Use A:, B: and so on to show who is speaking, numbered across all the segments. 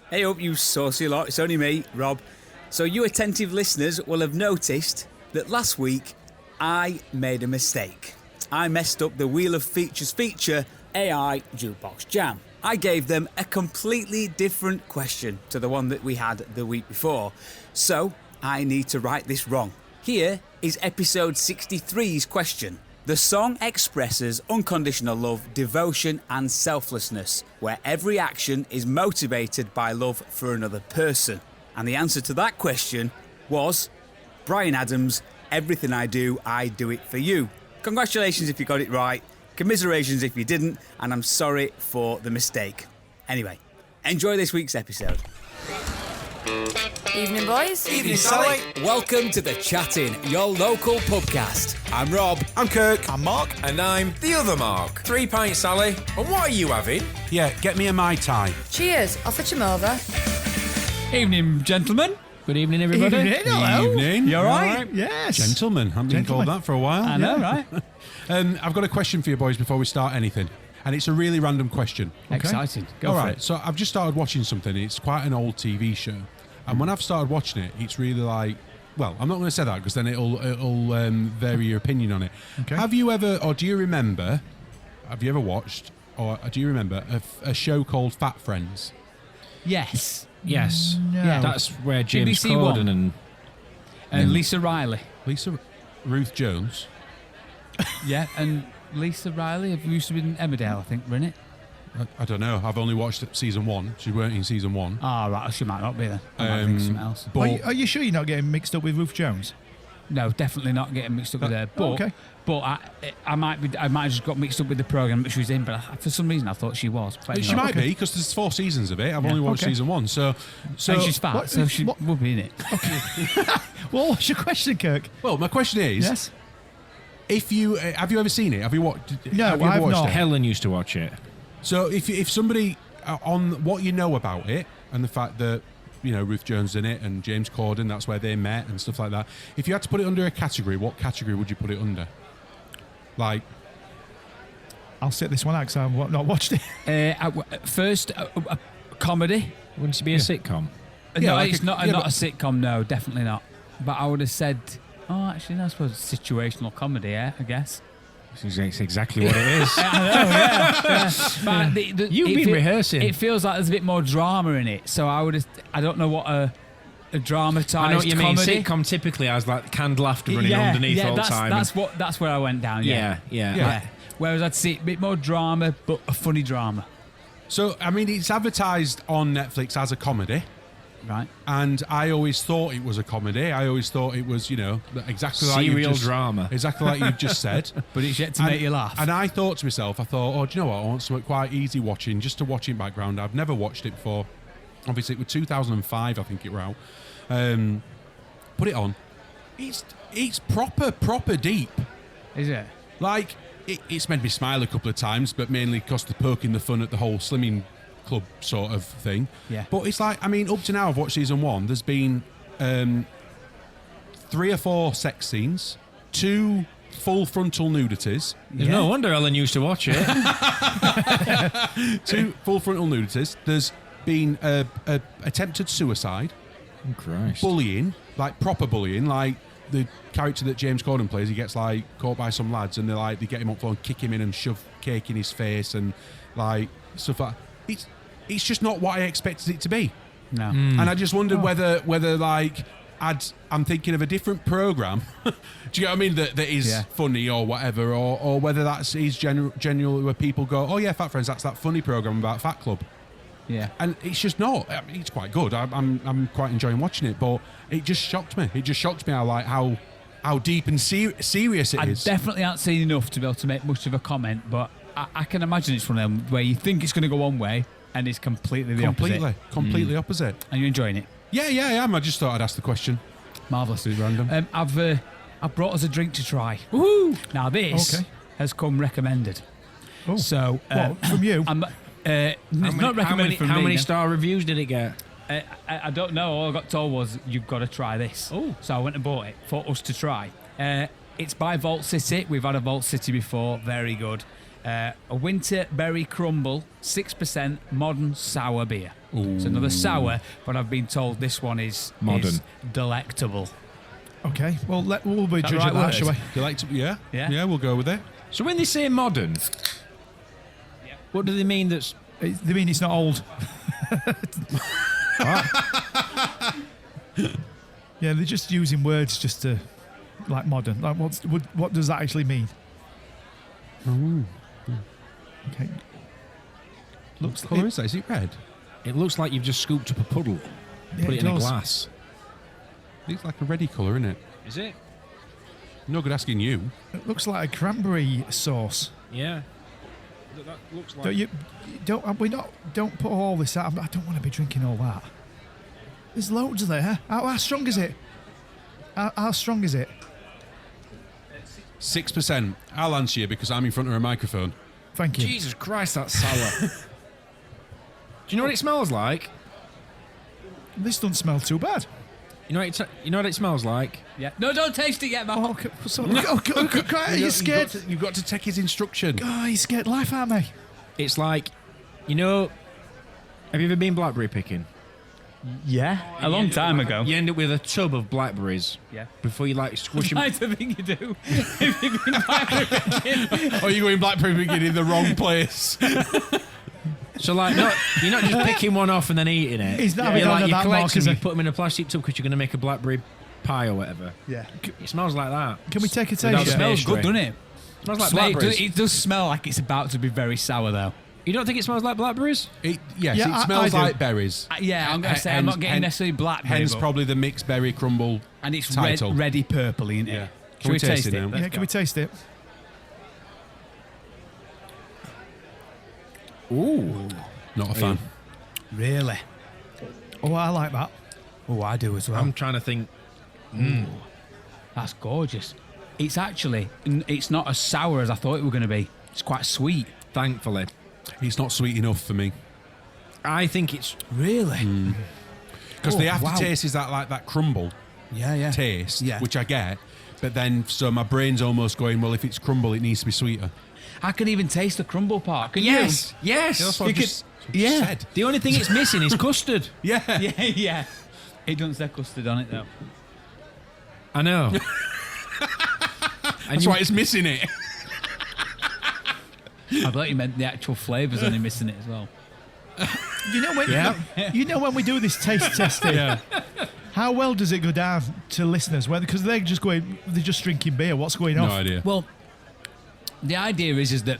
A: Hey up, you saucy lot. It's only me, Rob. So you attentive listeners will have noticed that last week I made a mistake. I messed up the Wheel of Features feature AI Jukebox Jam. I gave them a completely different question to the one that we had the week before. So I need to right this wrong. Here is episode 63's question. The song expresses unconditional love, devotion and selflessness, where every action is motivated by love for another person. And the answer to that question was Bryan Adams, Everything I Do It For You. Congratulations if you got it right, commiserations if you didn't, and I'm sorry for the mistake. Anyway, enjoy this week's episode.
B: Evening, boys.
C: Evening, Sally.
D: Welcome to The Chatting, your local pubcast. I'm Rob.
C: I'm Kirk.
E: I'm Mark.
C: And I'm the other Mark. 3 pints, Sally. And what are you having?
E: Yeah, get me a Mai Tai.
B: Cheers. I'll fetch him over.
F: Evening, gentlemen. Good evening, everybody.
E: Evening, hello.
F: Evening. You all right?
E: Yes. Gentlemen. Haven't been called that for a while.
F: I know, right?
E: I've got a question for you boys before we start anything. And it's a really random question.
F: Okay. Exciting. Go for it.
E: So I've just started watching something. It's quite an old TV show. And when I've started watching it, it's really like... Well, I'm not going to say that because then it'll vary your opinion on it.
G: Okay.
E: Have you ever, or do you remember, have you ever watched, or do you remember a show called Fat Friends?
F: Yes.
G: Yes.
F: No. Yeah.
G: That's where James
F: BBC
G: Corden
F: One. And Lisa Riley.
E: Ruth Jones.
F: Yeah, and Lisa Riley used to be in Emmerdale, I think, wasn't it?
E: I don't know. I've only watched season 1. She weren't in season 1.
F: Ah, right. She might not be then. I might think something else.
E: But
G: Are you sure you're not getting mixed up with Ruth Jones?
F: No, definitely not getting mixed up with her. But,
G: okay.
F: But I might have just got mixed up with the programme that she was in, but for some reason I thought she was.
E: She might be, because there's 4 seasons of it. I've only watched season 1. So
F: and she's fat, so she would be in it.
G: Okay. Well, what's your question, Kirk?
E: Well, my question is...
G: Yes?
E: If you... have you ever seen it? Have you watched it?
G: No,
E: have you ever
G: I've
E: watched
G: not.
E: it?
G: Helen used to watch it.
E: So if somebody... on what you know about it, and the fact that, you know, Ruth Jones in it, and James Corden, that's where they met, and stuff like that. If you had to put it under a category, what category would you put it under? Like...
G: I'll sit this one out because I've not watched it.
F: First, a comedy.
G: Wouldn't it be a sitcom?
F: No,
E: like
F: it's not a sitcom, no, definitely not. But I would have said... Oh, actually, no, I suppose it's situational comedy, yeah, I guess.
G: It's exactly what it is.
F: I know, yeah. But
G: You've been rehearsing.
F: It feels like there's a bit more drama in it, so I don't know what a dramatized
G: I know what you
F: comedy.
G: mean. Sitcom typically has like canned laughter running underneath all the time.
F: That's where I went down. Yeah. Whereas I'd see a bit more drama, but a funny drama.
E: So, I mean, it's advertised on Netflix as a comedy.
F: Right.
E: And I always thought it was a comedy. I always thought it was, you know, exactly like
G: serial drama.
E: Exactly like you've just said.
F: But it's yet to make you laugh.
E: And I thought to myself, oh, do you know what? I want something quite easy watching, just to watch in background. I've never watched it before. Obviously, it was 2005, I think it was out. Put it on. It's proper deep.
F: Is it?
E: Like, it's made me smile a couple of times, but mainly because they're poking the fun at the whole slimming club sort of thing.
F: Yeah.
E: But it's like, I mean, up to now I've watched season 1. There's been 3 or 4 sex scenes, 2 full frontal nudities.
G: There's no wonder Ellen used to watch it.
E: 2 full frontal nudities. There's been attempted suicide.
G: Oh, Christ.
E: Bullying, like proper bullying, like the character that James Corden plays, he gets like caught by some lads and they get him up floor and kick him in and shove cake in his face and like stuff like that. It's just not what I expected it to be.
F: No.
E: And I just wondered whether like I'm thinking of a different program. Do you know what I mean? That is funny or whatever, or whether is general where people go, oh yeah, Fat Friends, that's that funny program about Fat Club.
F: Yeah.
E: And it's just not. I mean, it's quite good. I'm quite enjoying watching it, but it just shocked me. It just shocked me how deep and serious it is.
F: I definitely haven't seen enough to be able to make much of a comment, but I can imagine it's one of them where you think it's going to go one way and it's completely the opposite.
E: Completely opposite.
F: And you're enjoying it?
E: Yeah, I am. I just thought I'd ask the question.
F: Marvellous.
E: It's random.
F: I've brought us a drink to try. Woohoo! Now this has come recommended.
G: Oh.
F: So
G: from you?
F: Not recommended from me.
G: How many star reviews did it get?
F: I don't know. All I got told was you've got to try this.
G: Oh.
F: So I went and bought it for us to try. It's by Vault City. We've had a Vault City before. Very good. A winter berry crumble, 6% modern sour beer. It's another sour, but I've been told this one is delectable.
G: Okay, well, we'll be judging
F: right
G: that,
F: word?
G: shall we?
E: Delectable, yeah?
F: Yeah.
E: Yeah, we'll go with it.
C: So when they say modern, what do they mean that's...
G: They mean it's not old. Yeah, they're just using words just to, like, modern. Like, what does that actually mean? Okay.
E: What colour is that? Is it red?
C: It looks like you've just scooped up a puddle,
G: Yeah,
C: put it in a
G: does.
C: glass.
E: It's like a reddy colour, isn't it?
C: Is it?
E: No good asking you.
G: It looks like a cranberry sauce.
C: Yeah. That looks like...
G: Don't put all this out. I don't want to be drinking all that. There's loads there. How strong is it? How strong is it?
E: 6%. I'll answer you because I'm in front of a microphone.
G: Thank you.
C: Jesus Christ, that's sour. Do you know what it smells like?
G: This doesn't smell too bad.
C: You know what it smells like?
F: Yeah. No, don't taste it yet, man.
G: Oh, you're scared.
E: You've got to take his instruction.
G: Oh, you scared life out of me.
C: It's like, have you ever been blackberry picking?
F: Yeah, a long time ago.
C: You end up with a tub of blackberries.
F: Yeah.
C: Before you squish them.
F: I don't think you do. If you've been blackberry picking.
E: Oh, you're going blackberry picking in the wrong place.
C: So you're not just picking one off and then eating it.
G: He's not
C: You're
G: having
C: you
G: that,
C: collect
G: Mark,
C: them,
G: is
C: you
G: he?
C: put them in a plastic tub because you're going to make a blackberry pie or whatever.
G: Yeah.
C: It smells like that.
G: Can we take a
C: Without
G: taste?
C: the
F: It smells
C: pastry.
F: good, doesn't it?
C: It smells like blackberries.
F: It does smell like it's about to be very sour, though.
C: You don't think it smells like blackberries?
E: Yes,
G: Yeah,
E: it smells
G: I do.
E: like berries.
F: Yeah, I'm going to say I'm not getting necessarily blackberry.
E: Hence
F: but-
E: probably the mixed berry crumble
F: and it's
E: title.
F: reddy purpley, isn't it?
E: Yeah.
F: Should we taste it?
E: now?
F: Let's
G: Yeah, can we taste it?
C: Ooh.
E: Not a fan.
F: Really?
G: Oh, I like that.
F: Oh, I do as well.
C: I'm trying to think.
F: That's gorgeous. It's actually, it's not as sour as I thought it were going to be. It's quite sweet.
C: Thankfully.
E: It's not sweet enough for me.
C: I think it's...
F: Really?
E: Because
F: Oh,
E: the aftertaste is that crumble
F: Yeah.
E: taste,
F: Yeah.
E: which I get. But then, so my brain's almost going, well, if it's crumble, it needs to be sweeter.
F: I can even taste the crumble part. Can
C: Yes. Yes.
E: That's what I just said.
C: The only thing it's missing is custard.
E: Yeah.
F: you? Yeah. It doesn't say custard on it, though.
C: I know.
E: That's why it's missing it.
F: I thought you meant the actual flavours only missing it as well.
G: You know when when we do this taste testing, how well does it go down to listeners? Because they're just drinking beer. What's going on?
E: No idea.
F: Well, the idea is that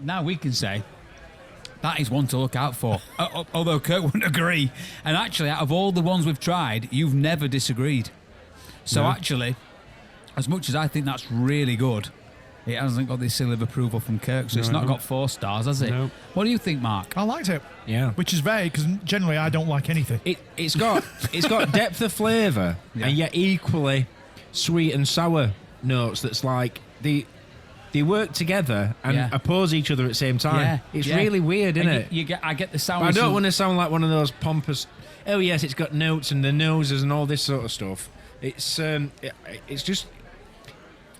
F: now we can say that is one to look out for. Although Kirk wouldn't agree. And actually, out of all the ones we've tried, you've never disagreed. So actually, as much as I think that's really good, it hasn't got this seal of approval from Kirk, so it's not got 4 stars, has it?
E: No.
F: What do you think, Mark?
G: I liked it.
C: Yeah.
G: Which is very, because generally I don't like anything.
C: It's got depth of flavour and yet equally sweet and sour notes. That's like they work together and oppose each other at the same time.
F: Yeah,
C: It's really weird, isn't it?
F: I get the sound.
C: I don't want to sound like one of those pompous. Oh yes, it's got notes and the noses and all this sort of stuff. It's just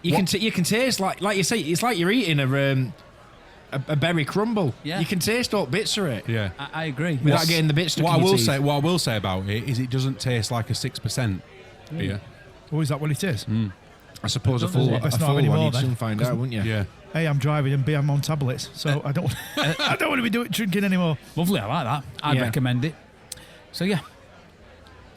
C: you can taste like you say, it's like you're eating a berry crumble.
F: Yeah.
C: You can taste all bits of it.
E: Yeah.
F: I agree.
C: Without getting the bits stuck in your teeth.
E: What I will say about it is it doesn't taste like a 6% beer.
G: Oh, is that what it is?
C: I suppose a
F: It doesn't,
C: full
F: does it?
G: Let's
C: a
G: not
C: full
G: have any
C: one
G: more
C: you'd
G: then.
C: soon find out, wouldn't you?
E: Yeah.
G: Hey, I'm driving and I'm on tablets, so I don't I don't want to be drinking anymore.
F: Lovely, I like that. I'd
C: Yeah.
F: recommend it. So yeah,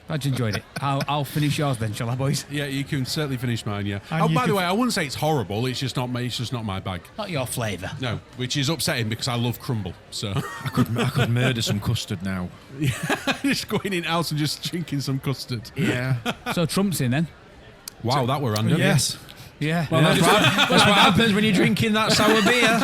F: glad you enjoyed it. I'll finish yours then, shall I, boys?
E: Yeah, you can certainly finish mine, yeah.
G: And
E: Oh,
G: you
E: by the
G: can-
E: way, I wouldn't say it's horrible, it's just not my bag.
F: Not your flavour.
E: No, which is upsetting because I love crumble. So
C: I could murder some custard now.
E: just going in house and just drinking some custard.
C: Yeah.
F: So Trump's in then.
E: Wow, that were random.
G: Yes.
F: Yeah.
C: Well, that's what happens when you're drinking that sour beer.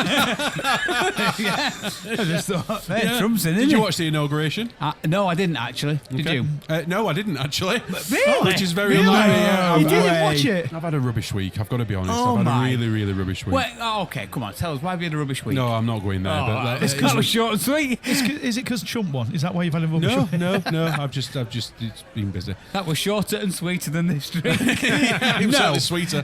F: I just thought, hey, Trump's in,
E: Did
F: isn't
E: you
F: he?
E: watch the inauguration?
F: No, I didn't actually. Did
E: Okay.
F: you?
E: No, I didn't actually.
F: Really?
E: Which is very
G: Really?
E: unlike me. Yeah,
G: You
E: I've-
G: didn't watch it?
E: I've had a rubbish week, I've got to be honest.
F: Oh
E: I've had
F: my.
E: a really, really rubbish week.
F: Wait, okay, come on, tell us why have you had a rubbish week?
E: No, I'm not going there.
F: Oh,
E: but
F: it's kind of short and sweet.
G: Is it because Trump won? Is that why you've had a rubbish
E: no,
G: week?
E: no. I've just it's been busy.
F: That was shorter and sweeter than this drink.
E: It was certainly sweeter.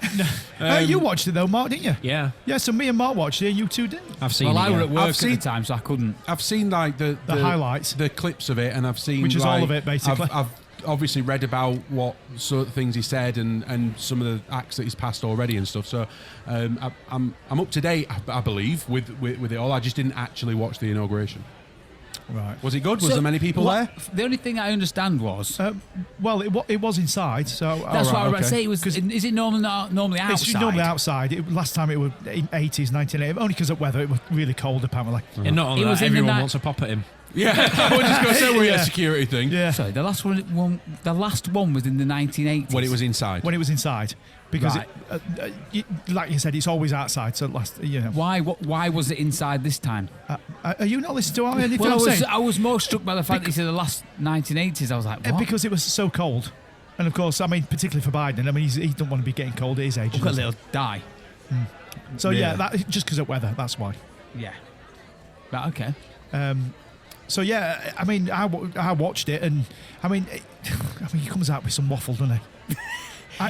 G: You watched it though, Mark, didn't you?
C: Yeah,
G: Yeah, so me and Mark watched it, and you two didn't.
C: I've seen
F: Well,
C: it.
F: I were
C: yeah.
F: at work
E: I've seen-
F: at the time, so I couldn't.
E: I've seen like the
G: highlights.
E: the clips of it, and I've seen
G: Which is all of it, basically.
E: I've obviously read about what sort of things he said and some of the acts that he's passed already and stuff. So I'm up to date, I believe, with it all. I just didn't actually watch the inauguration.
G: Right.
E: Was it good? Was
F: So,
E: there many people there?
F: The only thing I understand was
G: Well, it was inside, so
F: that's what I was about to
E: okay.
F: say. It was. Is it normally outside?
G: It's normally outside. Last time it was in 80s, 1980, only because of weather. It was really cold, apparently.
C: And not only
F: It was
C: that,
F: in the
C: everyone
F: night-
C: wants to pop at him.
E: Yeah, I was just going to say we're
G: Yeah.
E: a security thing.
G: Yeah,
F: Sorry, the last one was in the 1980s.
E: When it was inside.
G: when it was inside, because
F: Right.
G: like you said, it's always outside. So
F: Why was it inside this time?
G: Are you not listening to anything
F: Well,
G: I'm saying?
F: I was more struck by the fact that he said the last 1980s. I was like, what?
G: Because it was so cold, and of course, I mean, particularly for Biden. I mean, he doesn't want to be getting cold at his age.
F: Look at
G: does he?
F: little die.
G: So yeah, that just because of weather. That's why.
F: Yeah. Right, okay.
G: So yeah, I mean, I watched it, and I mean, he comes out with some waffle, doesn't he?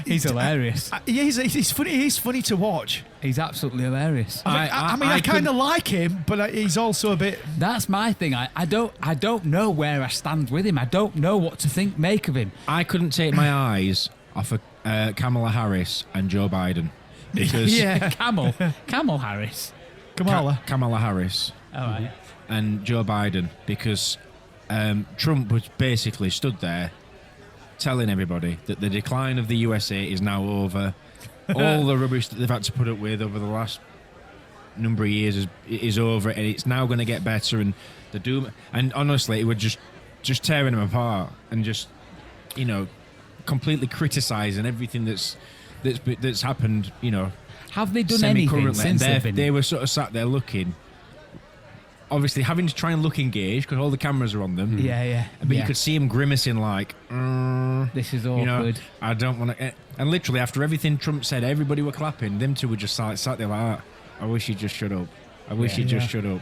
F: He's hilarious.
G: Yeah, he's funny. He's funny to watch.
F: He's absolutely hilarious.
G: I mean, I kind of like him, but he's also a bit.
F: That's my thing. I don't know where I stand with him. I don't know what to make of him.
C: I couldn't take my eyes off of Kamala Harris and Joe Biden because
G: Yeah,
F: Camel Harris.
G: Kamala.
C: Kamala Harris
F: All right.
C: and Joe Biden because Trump was basically stood there telling everybody that the decline of the USA is now over. All the rubbish that they've had to put up with over the last number of years is over, and it's now going to get better. And the doom, and honestly, it would just tearing them apart and just completely criticising everything that's happened.
F: Have they done anything
C: Semi-currently,
F: since
C: and
F: they've been?
C: they were sort of sat there looking, obviously having to try and look engaged because all the cameras are on them.
F: Yeah.
C: But you could see him grimacing like,
F: This is awkward.
C: I don't want to. And literally after everything Trump said, everybody were clapping. Them two were just sat there like, I wish he'd just shut up. I wish he'd just shut up.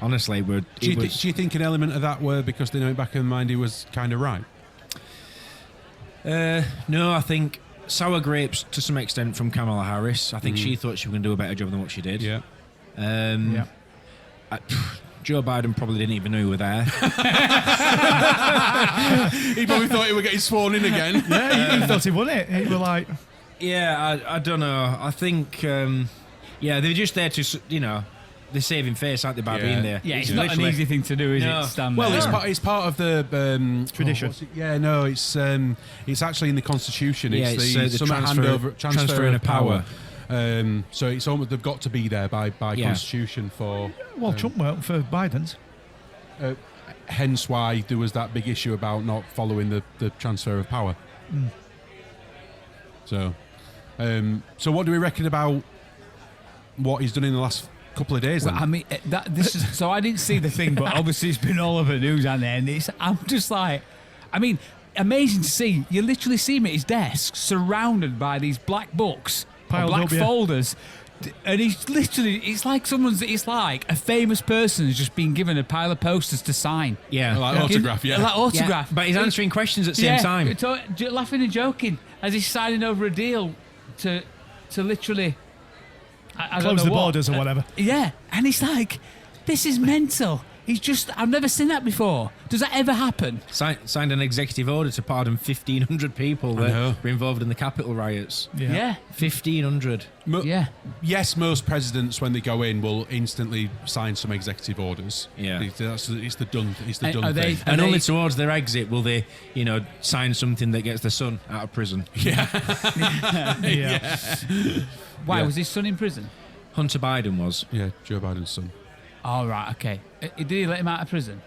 C: Honestly,
E: Do you think an element of that were because they know back in mind he was kind of right?
C: No, I think sour grapes to some extent from Kamala Harris. I think she thought she was going to do a better job than what she did.
E: Yeah.
C: Joe Biden probably didn't even know we were there.
E: He probably thought he were getting sworn in again.
G: Yeah, he thought he won it. He were like,
C: Yeah, I don't know. I think, they're just there to, they're saving face, aren't they, by being there?
F: Yeah, it's not an easy thing to do, is
C: No.
F: it? Stand
E: Well,
F: there.
E: it's part of the
G: Tradition.
E: It's actually in the Constitution.
C: Yeah,
E: It's
C: it's,
E: the
C: the transferring of power.
E: So it's almost they've got to be there by Constitution for.
G: well, Trump weren't for Biden's.
E: Hence why there was that big issue about not following the transfer of power. So what do we reckon about what he's done in the last couple of days?
F: Well,
E: Then?
F: I mean, so I didn't see the thing, but obviously it's been all over the news and I'm just like, I mean, amazing to see. You literally see him at his desk, surrounded by these black books, or
G: Piled
F: black
G: up, yeah.
F: folders, and it's like a famous person has just been given a pile of posters to sign.
C: Yeah.
E: Like autograph, yeah.
F: Like autograph.
C: Yeah, but he's answering questions at the same time.
F: Laughing and joking as he's signing over a deal to literally I don't
G: Close
F: know
G: the
F: what.
G: borders or whatever.
F: Yeah, and it's like, this is mental. I've never seen that before. Does that ever happen?
C: Signed an executive order to pardon 1,500 people that were involved in the Capitol riots.
F: Yeah.
C: 1,500.
F: Yeah.
E: Yes, most presidents when they go in will instantly sign some executive orders.
C: Yeah.
E: it's the done
F: Are they-
E: thing.
C: And
F: Are
C: only
F: they-
C: towards their exit will they, sign something that gets their son out of prison.
G: Yeah.
F: Why
E: Yeah.
F: was his son in prison?
C: Hunter Biden was.
E: Yeah, Joe Biden's son.
F: Oh right, okay. Did he let him out of prison?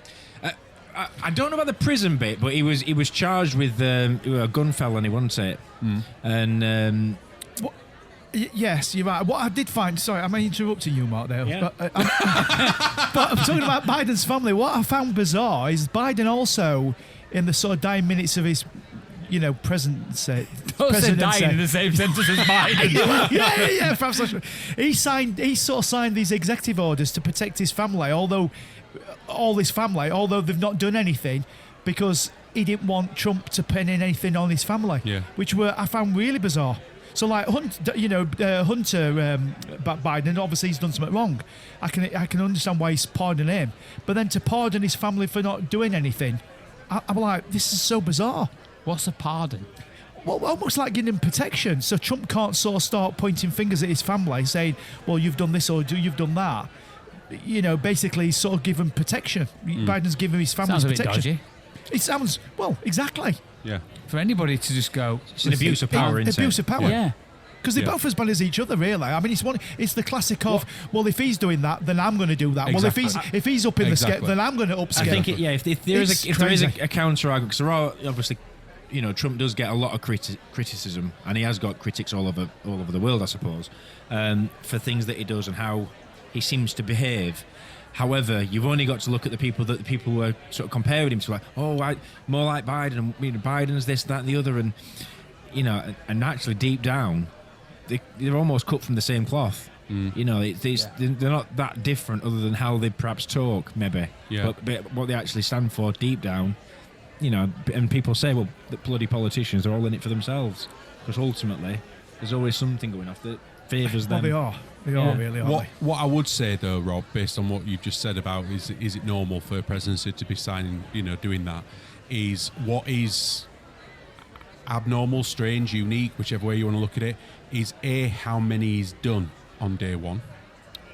C: I don't know about the prison bit, but he was charged with a gun felony, wasn't it? And
G: Yes, you're right. What I did find, sorry, I may interrupt you, Mark, there.
C: Yeah.
G: But I'm talking about Biden's family. What I found bizarre is Biden also, in the sort of dying minutes of his, presidency.
F: Don't say dying in the same sentence as Biden.
G: yeah. Perhaps that's right. He sort of signed these executive orders to protect his family, although they've not done anything, because he didn't want Trump to pen in anything on his family.
E: Yeah.
G: Which I found really bizarre. So like Hunter Biden, obviously he's done something wrong. I can understand why he's pardoning him, but then to pardon his family for not doing anything, I'm like, this is so bizarre.
F: What's a pardon?
G: Well, almost like giving him protection, so Trump can't sort of start pointing fingers at his family, saying, "Well, you've done this or you've done that." Basically, sort of give him protection. Biden's giving his family
F: Sounds a bit
G: protection.
F: dodgy.
G: It sounds exactly.
E: Yeah.
F: For anybody to just go,
C: It's an abuse of power, isn't it?
G: Abuse of power.
F: yeah.
G: Because they're
E: Yeah.
G: both as bad as each other, really. I mean, it's the classic of, well, if he's doing that, then I'm going to do that.
E: Exactly.
G: Well, if he's up in the
E: Exactly.
G: scale, then I'm going to upscale.
C: I think if there is
G: It's
C: a
G: crazy.
C: counter argument, because there are obviously, Trump does get a lot of criticism, and he has got critics all over the world, I suppose, for things that he does and how he seems to behave. However, you've only got to look at the people were sort of comparing him to, like, more like Biden, and Biden's this, that, and the other, and and actually deep down, they're almost cut from the same cloth. They're not that different, other than how they perhaps talk, maybe.
E: Yeah.
C: But what they actually stand for deep down, and people say, well, the bloody politicians are all in it for themselves, because ultimately there's always something going off that favours them.
G: Well, they are really, aren't they?
E: What I would say though, Rob, based on what you've just said about is it normal for a presidency to be signing, doing that, is what is abnormal, strange, unique, whichever way you want to look at it, is how many he's done on day one,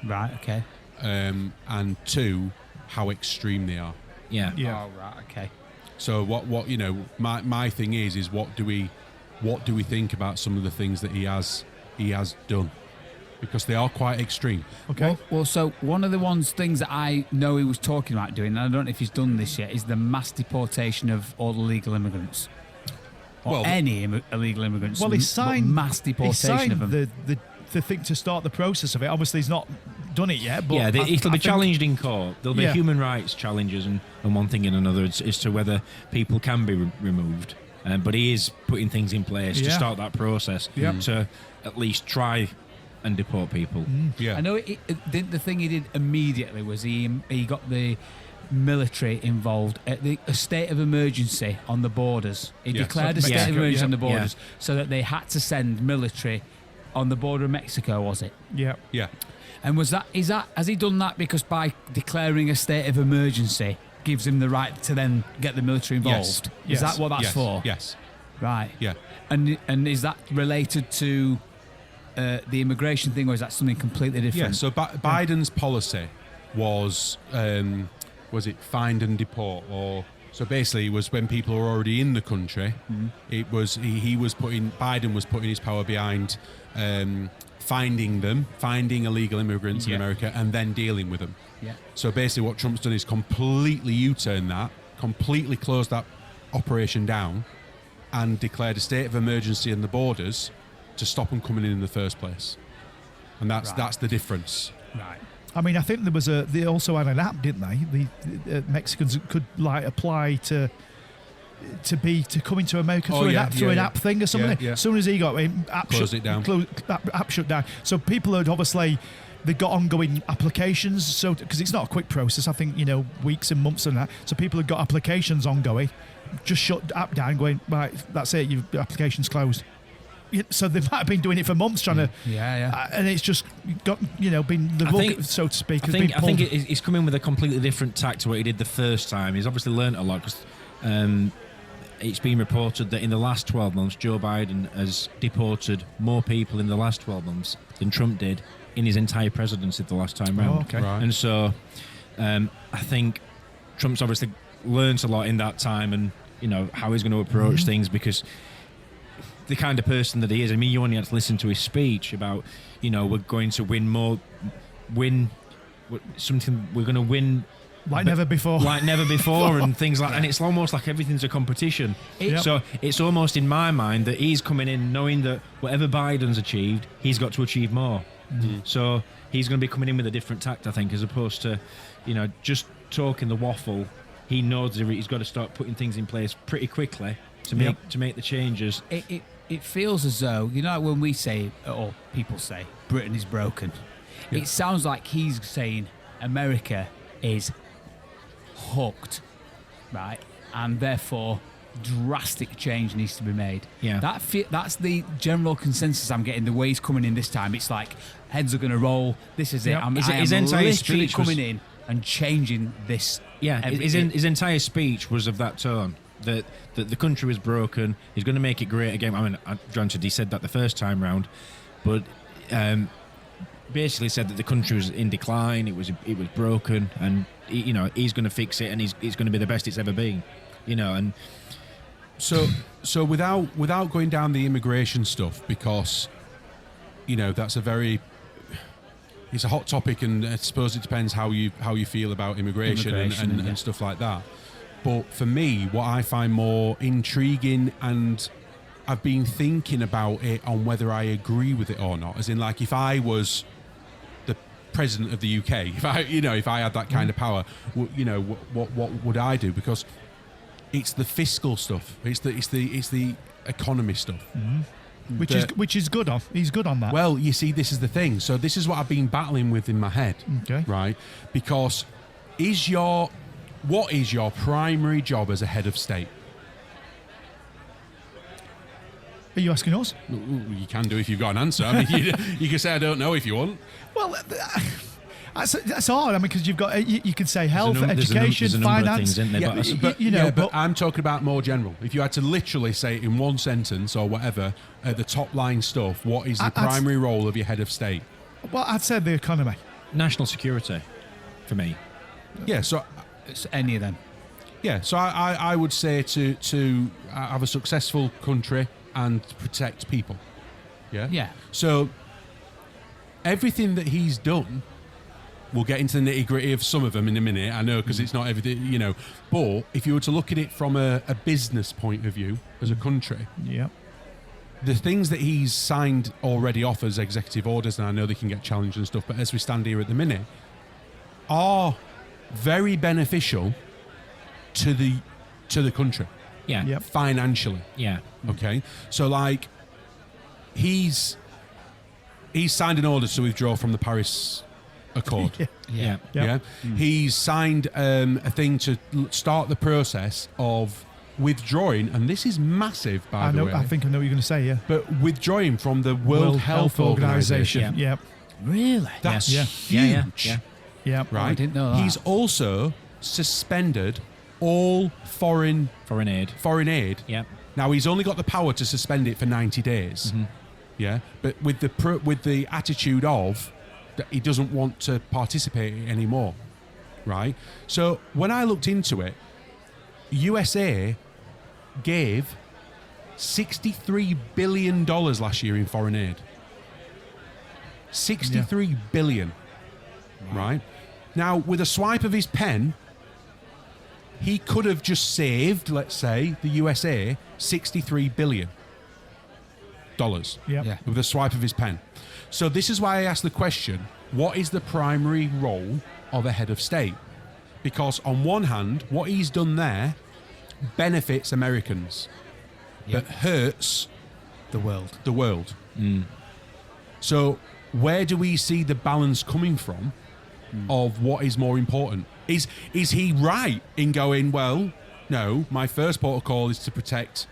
F: Right, okay.
E: and two, how extreme they are.
C: Yeah.
G: Yeah.
F: Oh, right, okay.
E: So what my thing is what do we think about some of the things that he has done, because they are quite extreme.
G: Okay.
F: Well, so one of the things that I know he was talking about doing, and I don't know if he's done this yet, is the mass deportation of all illegal immigrants. Or
E: Well,
F: any illegal immigrants.
G: Well, he
F: but
G: signed
F: mass deportation
G: he signed
F: of them.
G: the thing to start the process of it. Obviously, he's not done it yet. But
C: It'll
G: I
C: be
G: think-
C: challenged in court. There'll be
G: Yeah.
C: human rights challenges and one thing and another as to whether people can be removed. But he is putting things in place to
G: Yeah.
C: start that process to at least try and deport people.
E: Yeah.
F: I know the thing he did immediately was he got the military involved at a state of emergency on the borders. He
E: Yes.
F: declared a state
G: Mexico,
F: of emergency
G: yeah.
F: on the borders so that they had to send military on the border of Mexico, was it?
G: Yeah.
E: Yeah.
F: And has he done that because by declaring a state of emergency gives him the right to then get the military involved?
G: Yes.
F: Is that what that's
E: Yes.
F: for?
E: Yes.
F: Right.
E: Yeah.
F: And is that related to the immigration thing, or is that something completely different?
E: Yeah. So Biden's policy was it find and deport, or so basically it was when people are already in the country. It was Biden was putting his power behind finding illegal immigrants in
F: Yeah.
E: America and then dealing with them.
F: Yeah.
E: So basically what Trump's done is completely U-turned that, completely closed that operation down, and declared a state of emergency in the borders to stop them coming in the first place. And that's the difference.
F: Right.
G: I mean, I think they also had an app, didn't they? The Mexicans could apply to come into America through an app thing or something.
E: Yeah.
G: As soon as he got in, app
E: Closed it down.
G: App shut down. So people had obviously they got ongoing applications. So because it's not a quick process, I think weeks and months and that. So people had got applications ongoing. Just shut the app down, going right. That's it. Your application's closed. So they might have been doing it for months, trying to, and it's just got been the rug, so to speak.
C: I think he's come in with a completely different tack to what he did the first time. He's obviously learnt a lot because it's been reported that in the last 12 months, Joe Biden has deported more people in the last 12 months than Trump did in his entire presidency the last time round.
G: Oh, okay.
E: Right.
C: And so I think Trump's obviously learnt a lot in that time, and how he's going to approach things, because the kind of person that he is. I mean, you only had to listen to his speech about, we're going to win we're going to win
G: like never before,
C: and things like, and it's almost like everything's a competition. So it's almost in my mind that he's coming in knowing that whatever Biden's achieved, he's got to achieve more. So he's going to be coming in with a different tact, I think, as opposed to, just talking the waffle. He knows that he's got to start putting things in place pretty quickly to make the changes.
F: It feels as though, when we say, or people say, Britain is broken, it sounds like he's saying America is hooked, right? And therefore, drastic change needs to be made.
C: Yeah.
F: That's the general consensus I'm getting. The way he's coming in this time, it's like heads are going to roll. This is it.
C: Yep.
F: I am
C: His entire
F: literally
C: speech was-
F: coming in and changing this.
C: Yeah, his entire speech was of that tone. That the country was broken. He's going to make it great again. I mean, granted, he said that the first time round, but basically said that the country was in decline. It was broken, and he's going to fix it, and it's going to be the best it's ever been. And
E: So without going down the immigration stuff, because that's it's a hot topic, and I suppose it depends how you feel about immigration and stuff like that. But for me, what I find more intriguing, and I've been thinking about it on whether I agree with it or not, as in, like, if I was the president of the UK, if I had that kind of power, what would I do? Because it's the fiscal stuff, it's the economy stuff.
G: Which is good on. He's good on that.
E: Well, you see, this is the thing. So this is what I've been battling with in my head.
G: Okay.
E: Right? Because what is your primary job as a head of state?
G: Are you asking us?
E: You can do if you've got an answer. I mean, you can say I don't know if you want.
G: Well, that's hard. I mean, because you've got you could say health,
C: there's
G: education,
C: a number of
G: finance.
C: things, isn't there?
E: But I'm talking about more general. If you had to literally say it in one sentence or whatever, the top line stuff, what is the primary role of your head of state?
G: Well, I'd say the economy.
C: National security, for me.
E: Yeah, so
F: It's any of them.
E: yeah, so I would say to have a successful country and protect people. Yeah.
F: Yeah.
E: So everything that he's done, we'll get into the nitty gritty of some of them in a minute. I know, because it's not everything, But if you were to look at it from a business point of view, as a country,
G: Yeah.
E: the things that he's signed already off as executive orders, and I know they can get challenged and stuff, but as we stand here at the minute, are very beneficial to the country.
C: Yeah.
G: Yep.
E: Financially.
C: Yeah.
E: Okay, so like he's signed an order to withdraw from the Paris Accord.
C: Yeah.
G: Yeah.
E: He's signed a thing to start the process of withdrawing, and this is massive, by the way.
G: I think I know what you're going to say. Yeah.
E: But withdrawing from the World Health Organization.
C: Yeah.
G: Yep.
F: Really?
E: That's
G: Yeah.
E: huge.
C: Yeah.
G: Yeah.
E: Right.
F: I didn't know that.
E: He's also suspended all foreign
C: Foreign aid.
E: aid.
C: Yeah.
E: Now, he's only got the power to suspend it for 90 days. Yeah, but with the attitude of that he doesn't want to participate anymore, right? So when I looked into it, USA gave $63 billion last year in foreign aid. $63 billion, right? Now, with a swipe of his pen, he could have just saved, let's say, the USA $63 billion.
G: Yep.
F: Yeah.
E: With a swipe of his pen. So this is why I asked the question, what is the primary role of a head of state? Because on one hand, what he's done there benefits Americans, but hurts
F: The world.
E: the world. So where do we see the balance coming from of what is more important? Is he right in going, well, no, my first protocol is to protect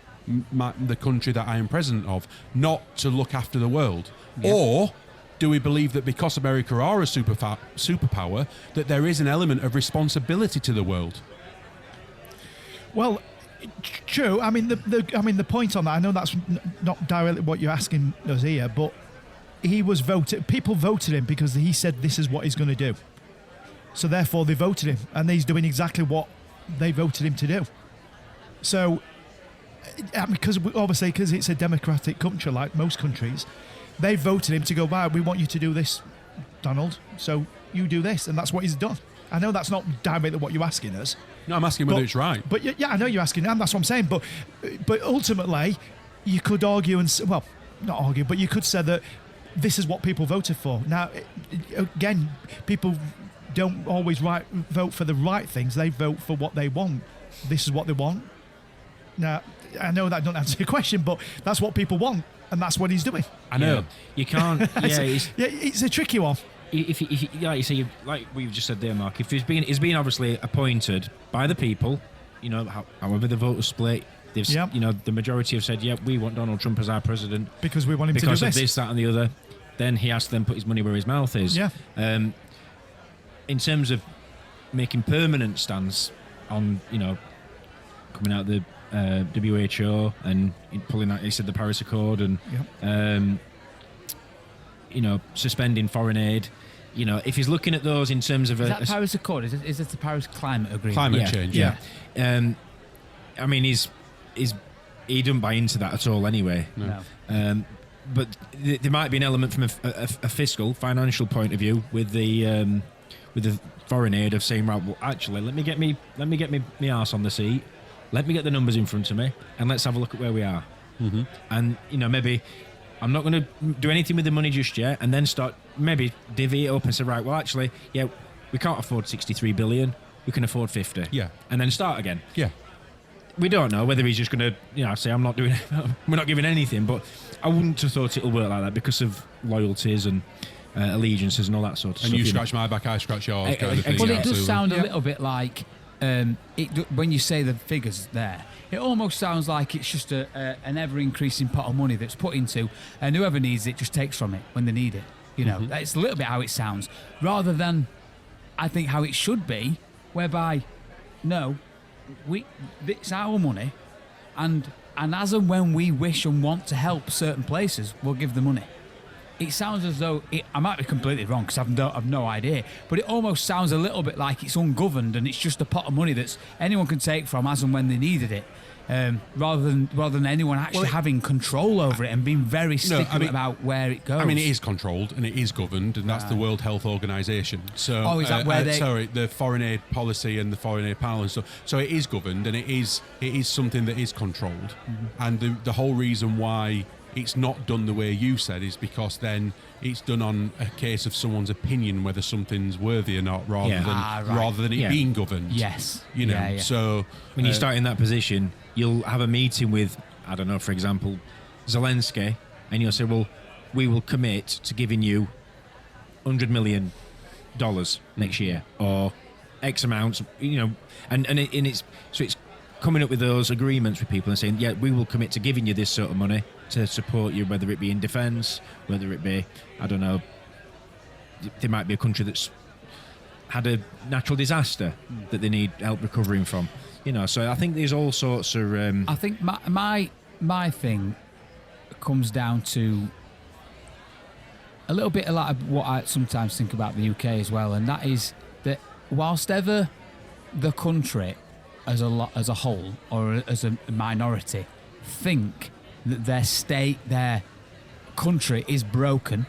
E: the country that I am president of, not to look after the world?
F: Yeah.
E: Or do we believe that because America are a superpower, that there is an element of responsibility to the world?
G: Well, true. I mean, the point on that. I know that's not directly what you're asking us here, but he was voted. People voted him because he said this is what he's going to do. So therefore, they voted him, and he's doing exactly what they voted him to do. So, because it's a democratic country, like most countries, they voted him to go, right, we want you to do this, Donald. So you do this, and that's what he's done. I know that's not directly what you're asking us.
E: No, I'm asking whether it's right.
G: But yeah, I know you're asking, and that's what I'm saying. But ultimately, you could argue not argue, but you could say that this is what people voted for. Now, again, people don't always vote for the right things. They vote for what they want. This is what they want. Now, I know that doesn't answer your question, but that's what people want, and that's what he's doing.
E: I know.
C: Yeah. You can't.
G: It's a tricky one.
C: If like you say, like we've just said there, Mark, if he's been obviously appointed by the people, however the vote was split, They've,
G: Yeah.
C: the majority have said, yeah, we want Donald Trump as our president
G: Because we want him
C: because
G: to do
C: of this, that, and the other. Then he has to then put his money where his mouth is.
G: Yeah.
C: In terms of making permanent stance on, coming out of the WHO and pulling out, he said, the Paris Accord and, suspending foreign aid. If he's looking at those in terms of
F: Is that Paris Accord? Is it the Paris Climate Agreement?
E: Climate change, yeah.
C: I mean, he doesn't buy into that at all anyway.
F: No.
C: But there might be an element from a fiscal, financial point of view with the foreign aid of saying, right, well, actually, let me get me arse on the seat, let me get the numbers in front of me, and let's have a look at where we are.
E: Mm-hmm.
C: And maybe I'm not going to do anything with the money just yet, and then start maybe divvy it up and say, right, well, actually, yeah, we can't afford 63 billion, we can afford 50.
E: Yeah.
C: And then start again.
E: Yeah.
C: We don't know whether he's just going to, say, I'm not doing it, we're not giving anything, but I wouldn't have thought it'll work like that because of loyalties and allegiances and all that sort of stuff.
E: And you scratch my back, I scratch yours. Kind of thing,
F: Well, it
E: absolutely.
F: does sound a little bit like, when you say the figures there, it almost sounds like it's just an ever-increasing pot of money that's put into, and whoever needs it just takes from it when they need it. That's a little bit how it sounds, rather than, I think, how it should be, whereby, no, it's our money, and as and when we wish and want to help certain places, we'll give the money. It sounds as though I might be completely wrong because I've no idea, but it almost sounds a little bit like it's ungoverned and it's just a pot of money that anyone can take from as and when they needed it, rather than anyone actually having control over it and being very stickler about where it goes.
E: I mean, it is controlled and it is governed, and that's the World Health Organization. So,
F: is that where they?
E: Sorry, the foreign aid policy and the foreign aid panel and stuff. So it is governed and it is something that is controlled, and the whole reason why it's not done the way you said is because then it's done on a case of someone's opinion whether something's worthy or not, rather than it being governed.
F: Yes,
E: So
C: when you start in that position, you'll have a meeting with, I don't know, for example, Zelensky, and you'll say, well, we will commit to giving you $100 million next year, or X amounts, and it's coming up with those agreements with people and saying, yeah, we will commit to giving you this sort of money to support you, whether it be in defence, whether it be, I don't know, there might be a country that's had a natural disaster that they need help recovering from. So I think there's all sorts of...
F: I think my thing comes down to a little bit like what I sometimes think about the UK as well, and that is that whilst ever the country as a whole or as a minority think that their state, their country is broken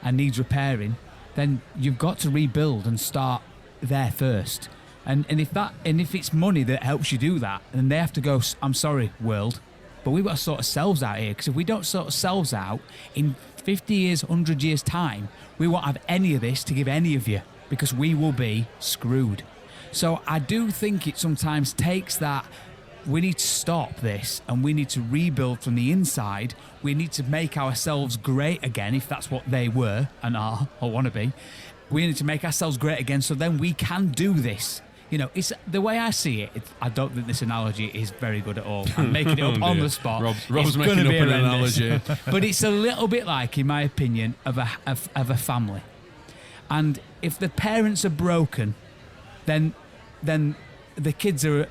F: and needs repairing, then you've got to rebuild and start there first. And if it's money that helps you do that, then they have to go, I'm sorry, world, but we've got to sort ourselves out here, because if we don't sort ourselves out, in 50 years, 100 years' time, we won't have any of this to give any of you, because we will be screwed. So I do think it sometimes takes that. We need to stop this and we need to rebuild from the inside. We need to make ourselves great again, if that's what they were and are or want to be. We need to make ourselves great again, so then we can do this. It's the way I see it. I don't think this analogy is very good at all. I'm making it up on the spot.
E: Rob's making up an analogy.
F: But it's a little bit like, in my opinion, of a family. And if the parents are broken, then the kids are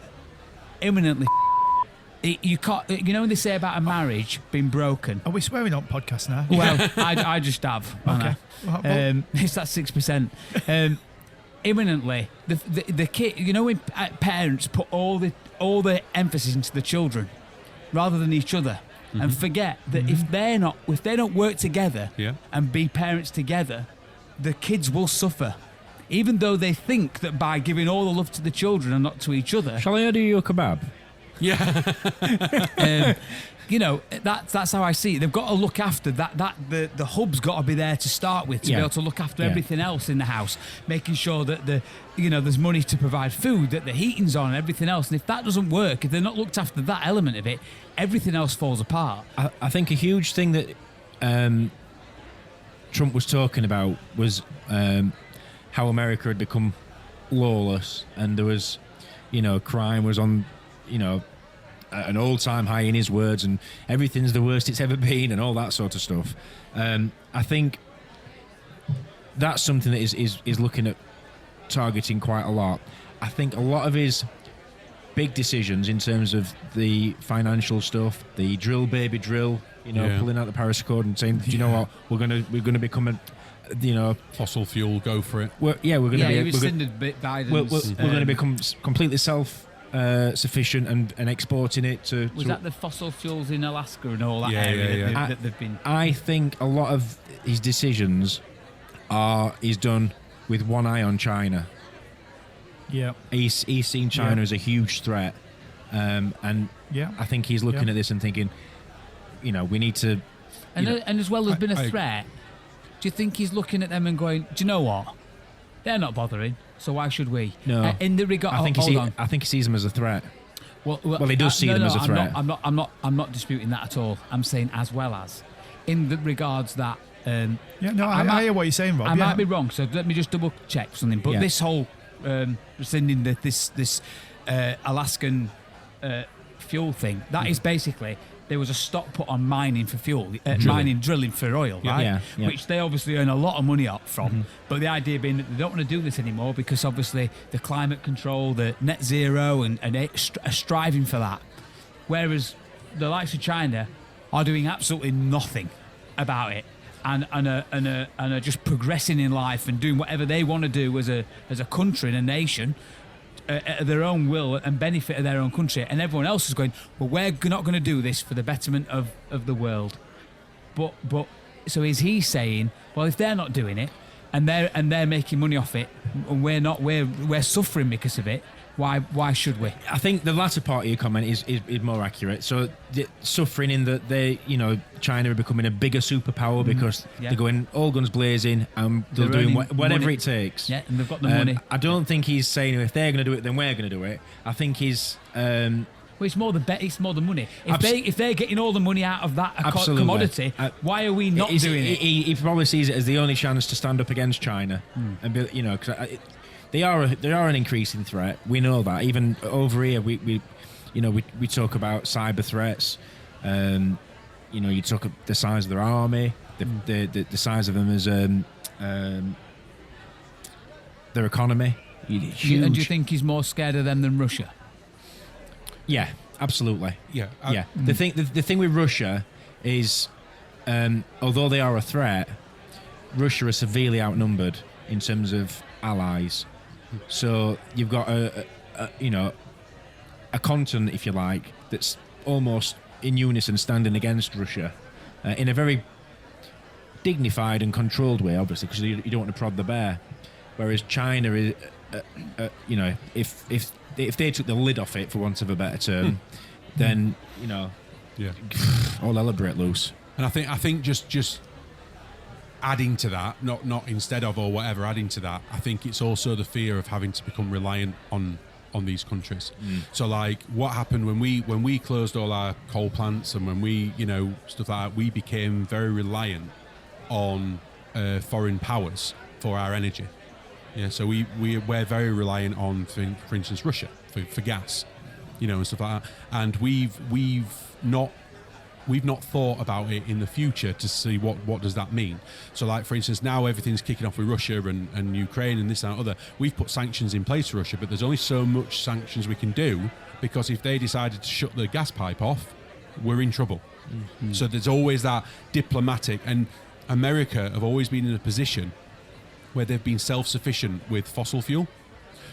F: imminently. You can't. When they say about a marriage being broken.
G: Are we swearing on podcast now?
F: Well, I just have.
G: Okay.
F: It's that 6%. Imminently, the kid. When parents put all the emphasis into the children rather than each other, and forget that if they don't work together and be parents together, the kids will suffer. Even though they think that by giving all the love to the children and not to each other.
C: Shall I order you a kebab?
E: Yeah.
F: That's how I see it. They've got to look after that. The hub's got to be there to start with, to be able to look after everything else in the house, making sure that there's money to provide food, that the heating's on, and everything else. And if that doesn't work, if they're not looked after that element of it, everything else falls apart.
C: I think a huge thing that Trump was talking about was how America had become lawless, and there was, crime was on, at an all-time high in his words, and everything's the worst it's ever been, and all that sort of stuff. I think that's something that is looking at targeting quite a lot. I think a lot of his big decisions in terms of the financial stuff, the drill baby drill, pulling out the Paris Accord and saying, do you know what, we're gonna become a,
E: fossil fuel, go for it.
C: We're going to become completely self-sufficient and exporting it to.
F: Was that the fossil fuels in Alaska and all that
E: area
F: that they've been?
C: I think a lot of his decisions is done with one eye on China.
G: Yeah,
C: he's seen China as a huge threat, and I think he's looking at this and thinking, we need to.
F: And as well, there's been a threat. Do you think he's looking at them and going, do you know what? They're not bothering, so why should we?
C: No.
F: In the regard,
C: I think he sees them as a threat. Well, he does see them as a threat.
F: I'm not disputing that at all. I'm saying as well as, in the regards that.
G: I hear what you're saying, Rob.
F: I might be wrong, so let me just double check something. But this whole rescinding this Alaskan fuel thing, that is basically. There was a stop put on mining for fuel, drilling for oil, right? Yeah. Which they obviously earn a lot of money up from. Mm-hmm. But the idea being that they don't want to do this anymore because obviously the climate control, the net zero, and are striving for that. Whereas the likes of China are doing absolutely nothing about it, and are just progressing in life and doing whatever they want to do as a country and a nation. At their own will and benefit of their own country, and everyone else is going, well, we're not going to do this for the betterment of the world. But so is he saying, well, if they're not doing it and they're making money off it and we're not, we're suffering because of it, why should we?
C: I think the latter part of your comment is more accurate. So suffering in that China are becoming a bigger superpower because they're going all guns blazing and they're doing whatever it takes.
F: Yeah, and they've got the money.
C: I don't think he's saying if they're going to do it, then we're going to do it. I think he's.
F: Well, it's more the bet. It's more the money. If they're getting all the money out of that commodity, why are we not doing it?
C: He probably sees it as the only chance to stand up against China, and be, because they are an increasing threat. We know that. Even over here, we talk about cyber threats. You talk about the size of their army, the size of them as their economy. Huge.
F: And do you think he's more scared of them than Russia?
C: Yeah, absolutely.
E: Yeah.
C: The thing with Russia is, although they are a threat, Russia are severely outnumbered in terms of allies. So you've got a continent, if you like, that's almost in unison standing against Russia in a very dignified and controlled way, obviously, because you don't want to prod the bear. Whereas China is, if they took the lid off it, for want of a better term, then all hell would break loose.
E: And I think just adding to that, not instead of or whatever, adding to that, I think it's also the fear of having to become reliant on these countries. So like what happened when we closed all our coal plants and when we stuff like that, we became very reliant on foreign powers for our energy. Yeah, so we're very reliant on, for instance, Russia for gas, and stuff like that. And we've not thought about it in the future to see what does that mean. So like, for instance, now everything's kicking off with Russia and Ukraine and this and that other. We've put sanctions in place for Russia, but there's only so much sanctions we can do, because if they decided to shut the gas pipe off, we're in trouble. Mm-hmm. So there's always that diplomatic, and America have always been in a position where they've been self-sufficient with fossil fuel.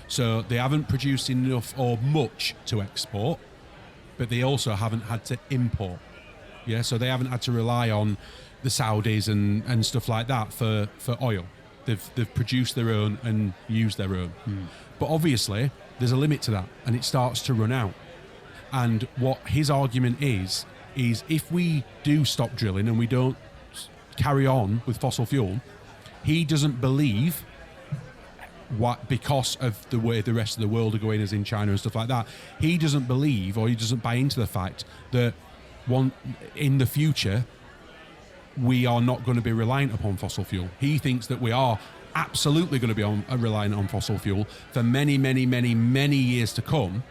E: So they haven't produced enough or much to export, but they also haven't had to import. Yeah, so they haven't had to rely on the Saudis and stuff like that for oil. They've produced their own and used their own. But obviously, there's a limit to that, and it starts to run out. And what his argument is if we do stop drilling and we don't carry on with fossil fuel, he doesn't believe, because of the way the rest of the world are going, as in China and stuff like that, he doesn't believe, or he doesn't buy into the fact that in the future we are not going to be reliant upon fossil fuel. He thinks that we are absolutely going to be reliant on fossil fuel for many, many, many, many years to come,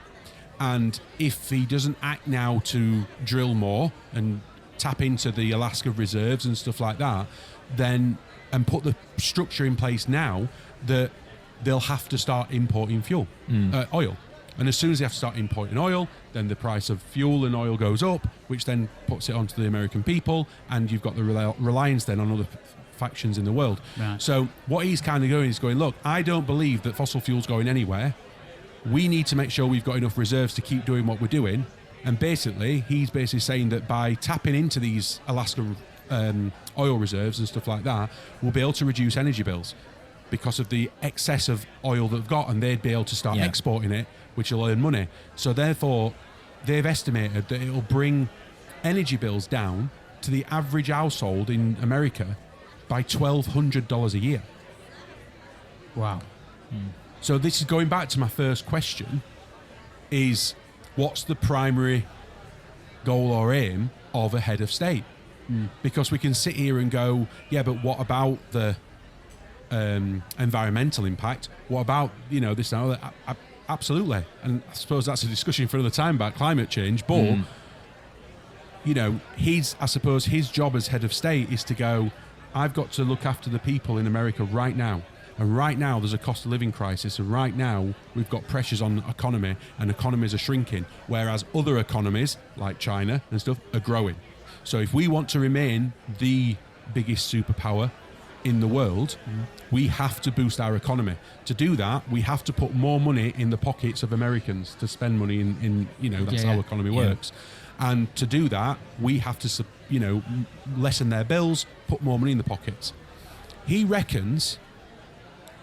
E: And if he doesn't act now to drill more and tap into the Alaska reserves and stuff like that, then and put the structure in place now, that they'll have to start importing oil. And as soon as they have to start importing oil, then the price of fuel and oil goes up, which then puts it onto the American people, and you've got the reliance then on other factions in the world.
F: Right.
E: So what he's kind of going is going, look, I don't believe that fossil fuel's going anywhere. We need to make sure we've got enough reserves to keep doing what we're doing. And he's basically saying that by tapping into these Alaska oil reserves and stuff like that, we'll be able to reduce energy bills because of the excess of oil that they've got, and they'd be able to start exporting it, which will earn money. So therefore, they've estimated that it'll bring energy bills down to the average household in America by $1,200 a year.
F: Wow.
E: So this is going back to my first question, is what's the primary goal or aim of a head of state? Because we can sit here and go, yeah, but what about the environmental impact? What about, this and that? Absolutely. And I suppose that's a discussion for another time about climate change. But, I suppose his job as head of state is to go, I've got to look after the people in America right now. And right now there's a cost of living crisis. And right now we've got pressures on the economy, and economies are shrinking. Whereas other economies, like China and stuff, are growing. So if we want to remain the biggest superpower in the world, we have to boost our economy. To do that, we have to put more money in the pockets of Americans to spend money in that's how economy works. And to do that, we have to, lessen their bills, put more money in the pockets. He reckons,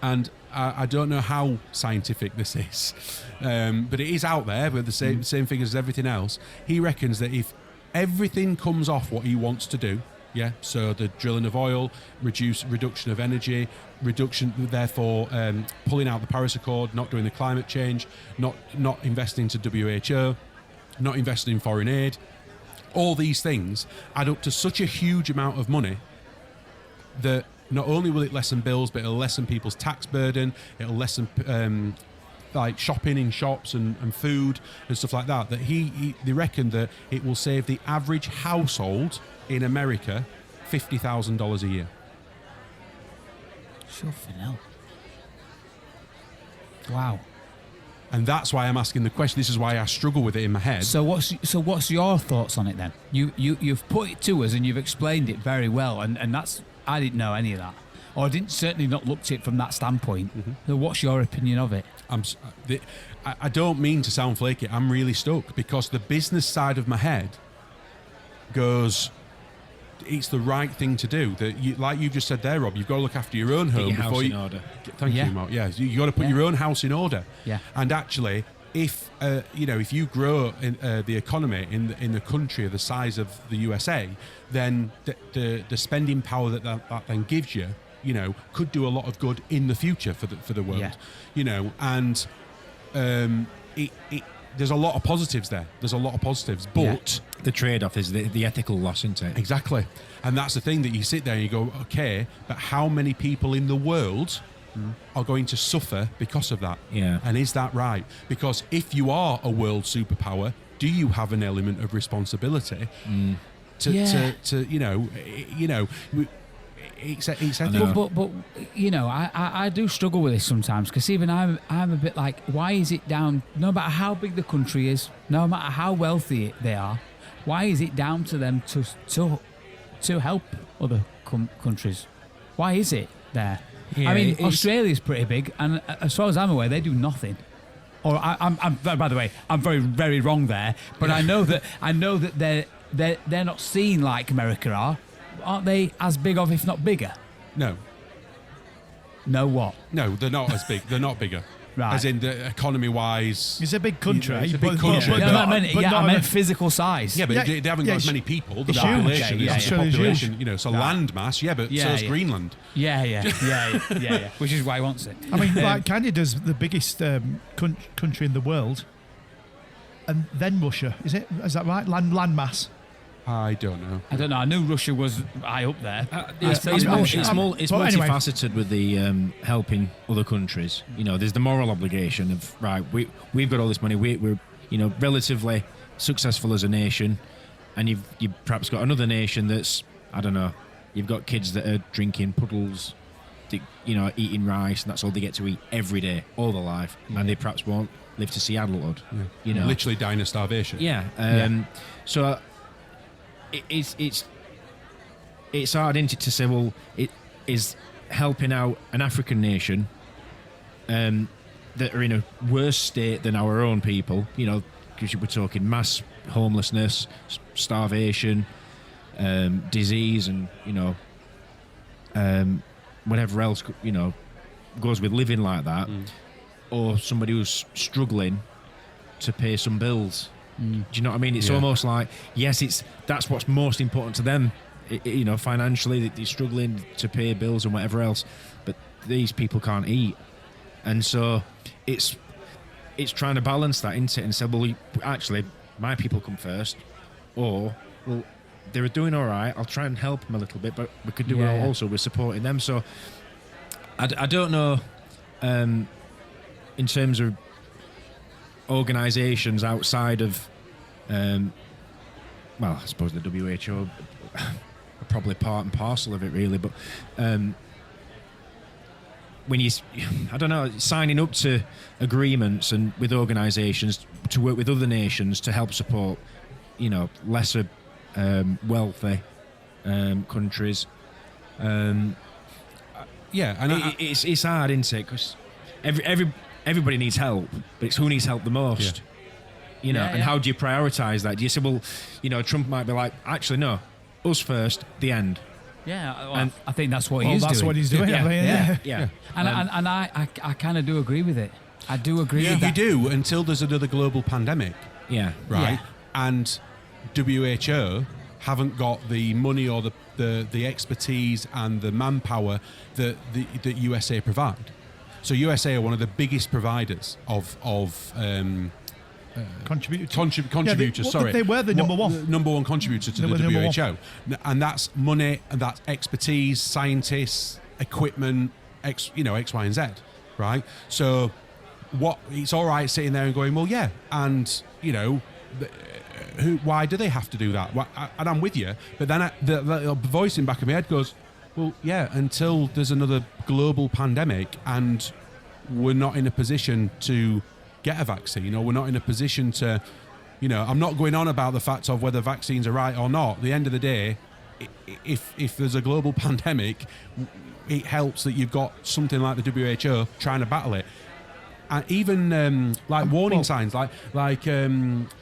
E: and I don't know how scientific this is, but it is out there with the same figures as everything else. He reckons that if everything comes off what he wants to do, so the drilling of oil, reduction of energy, therefore pulling out the Paris Accord, not doing the climate change, not investing to WHO, not investing in foreign aid, all these things add up to such a huge amount of money that not only will it lessen bills, but it'll lessen people's tax burden, it'll lessen like shopping in shops and food and stuff like that, they reckon that it will save the average household in America $50,000 a year.
F: Sure, hell. Wow.
E: And that's why I'm asking the question. This is why I struggle with it in my head.
F: So what's your thoughts on it then? You've put it to us and you've explained it very well, and that's, I didn't know any of that, or I didn't certainly not looked at it from that standpoint. So what's your opinion of it?
E: I don't mean to sound flaky. I'm really stuck because the business side of my head goes, it's the right thing to do. That like you just said there, Rob, you've got to look after your own home before you.
C: Order.
E: Thank you, Mark. Yeah, you got to put your own house in order.
F: Yeah.
E: And actually, if you grow in, the economy in the country of the size of the USA, then the spending power that then gives you, could do a lot of good in the future for the world. And there's a lot of positives there. There's a lot of positives, but
C: the trade-off is the ethical loss, isn't it?
E: Exactly. And that's the thing that you sit there and you go, okay, but how many people in the world are going to suffer because of that?
C: Yeah.
E: And is that right? Because if you are a world superpower, do you have an element of responsibility it's ethical.
F: But I do struggle with this sometimes, because even I'm a bit like, why is it down, no matter how big the country is, no matter how wealthy they are, why is it down to them to help other countries? Why is it there?
C: Yeah,
F: I mean, Australia's pretty big, and as far as I'm aware, they do nothing. Or I'm by the way, I'm very, very wrong there, but I know that they're not seen like America are. Aren't they as big of, if not bigger?
E: No.
F: No what?
E: No, they're not as big. They're not bigger.
F: Right.
E: As in the economy-wise.
G: It's a big country.
E: It's a big country.
F: I meant physical size.
E: Yeah, but they haven't got as many people. The population is the population. So land mass, but so is Greenland.
F: Yeah. Which is why he wants it.
G: I mean, like Canada's the biggest country in the world, and then Russia. Is that right? Land mass.
E: I don't know.
F: I knew Russia was high up there.
C: It's multifaceted with the helping other countries. There's the moral obligation of, right, we've got all this money, we're relatively successful as a nation, and you've perhaps got another nation that's, I don't know, you've got kids that are drinking puddles, eating rice, and that's all they get to eat every day, all their life, and they perhaps won't live to see adulthood.
E: Literally dying of starvation.
C: So it's hard, isn't it, to say, well, it is helping out an African nation that are in a worse state than our own people, because we're talking mass homelessness, starvation, disease, and whatever else goes with living like that, or somebody who's struggling to pay some bills. Do you know what I mean? It's almost like, yes, that's what's most important to them, financially, that they're struggling to pay bills and whatever else, but these people can't eat. And so it's trying to balance that, isn't it? And say, well, actually, my people come first, or, well, they're doing all right, I'll try and help them a little bit, but we could do it also with supporting them. So I don't know, in terms of organisations outside of, I suppose the WHO are probably part and parcel of it, really, but when I don't know, signing up to agreements and with organisations to work with other nations to help support, lesser wealthy countries. It's hard, isn't it? Because everybody needs help, but it's who needs help the most. And how do you prioritise that? Do you say, well, Trump might be like, actually, no, us first, the end.
F: Yeah, and I think that's what
G: that's what he's doing.
F: Yeah. And I kind of do agree with it. I do agree with that.
E: You do, until there's another global pandemic.
C: Yeah.
E: Right? Yeah. And WHO haven't got the money or the expertise and the manpower that USA provide. So USA are one of the biggest providers of contributors.
G: They were the number one.
E: Number one contributor to the WHO. And that's money, and that's expertise, scientists, equipment, X, Y, and Z, right? So it's all right sitting there and going, well, yeah, and, why do they have to do that? And I'm with you, but then the voice in the back of my head goes, well, yeah, until there's another global pandemic and we're not in a position to get a vaccine, or we're not in a position to, I'm not going on about the fact of whether vaccines are right or not. At the end of the day, if there's a global pandemic, it helps that you've got something like the WHO trying to battle it. And even warning signs, like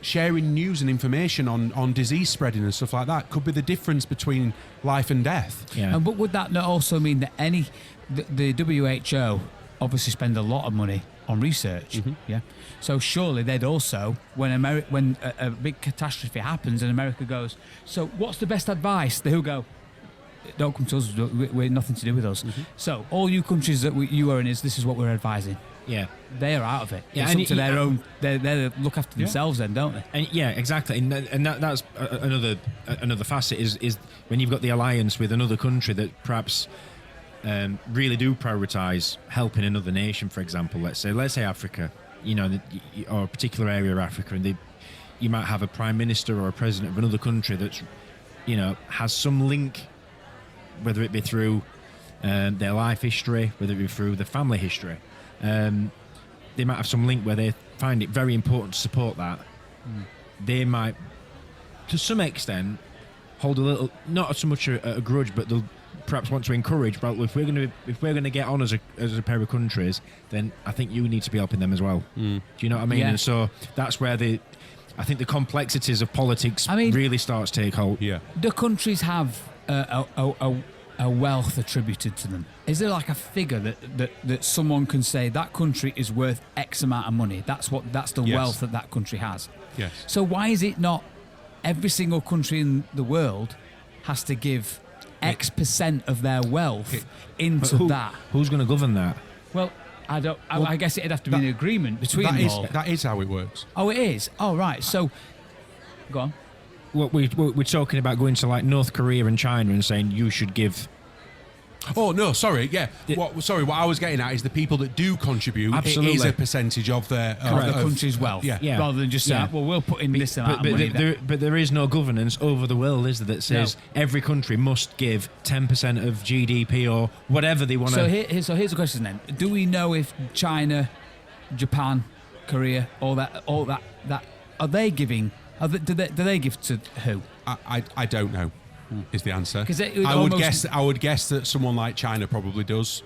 E: sharing news and information on disease spreading and stuff like that could be the difference between life and death.
F: Yeah. But would that not also mean that the WHO obviously spend a lot of money on research?
E: Mm-hmm.
F: Yeah. So surely they'd also, when a big catastrophe happens and America goes, so what's the best advice? They'll go, don't come to us. We're nothing to do with us. Mm-hmm. So all you countries that you are in, this is what we're advising.
C: Yeah,
F: they're out of it.
C: Yeah,
F: it's up to their own. They look after themselves, then, don't they?
C: And exactly. And that's another facet is when you've got the alliance with another country that perhaps really do prioritise helping another nation. For example, let's say Africa, or a particular area of Africa, and you might have a prime minister or a president of another country that's has some link, whether it be through their life history, whether it be through the family history. They might have some link where they find it very important to support that. They might, to some extent, hold a little, not so much a grudge, but they'll perhaps want to encourage. But if we're going to get on as a pair of countries, then I think you need to be helping them as well. Do you know what I mean?
F: Yeah.
C: And so that's where I think the complexities of politics really starts to take hold.
E: Yeah,
F: do countries have a wealth attributed to them? Is there like a figure that someone can say that country is worth X amount of money? That's the wealth that country has.
E: Yes.
F: So why is it not every single country in the world has to give X percent of their wealth into that?
C: Who's going to govern that?
F: Well, I guess it'd have to be an agreement between them all.
E: That is how it works.
F: Oh, it is? Oh, right. So, go on.
C: We're talking about going to like North Korea and China and saying you should give
E: Oh no, sorry. Yeah. What I was getting at is the people that do contribute.
C: Absolutely.
E: It is a percentage of their
F: Of the country's wealth,
E: Yeah.
F: rather than just saying, well, we'll put in this amount of money.
C: But there is no governance over the world, is there, that says every country must give 10% of GDP or whatever they want to.
F: So here's the question then: do we know if China, Japan, Korea, all that are they giving? Do they give to who?
E: I don't know. Is the answer? I would guess that someone like China probably does,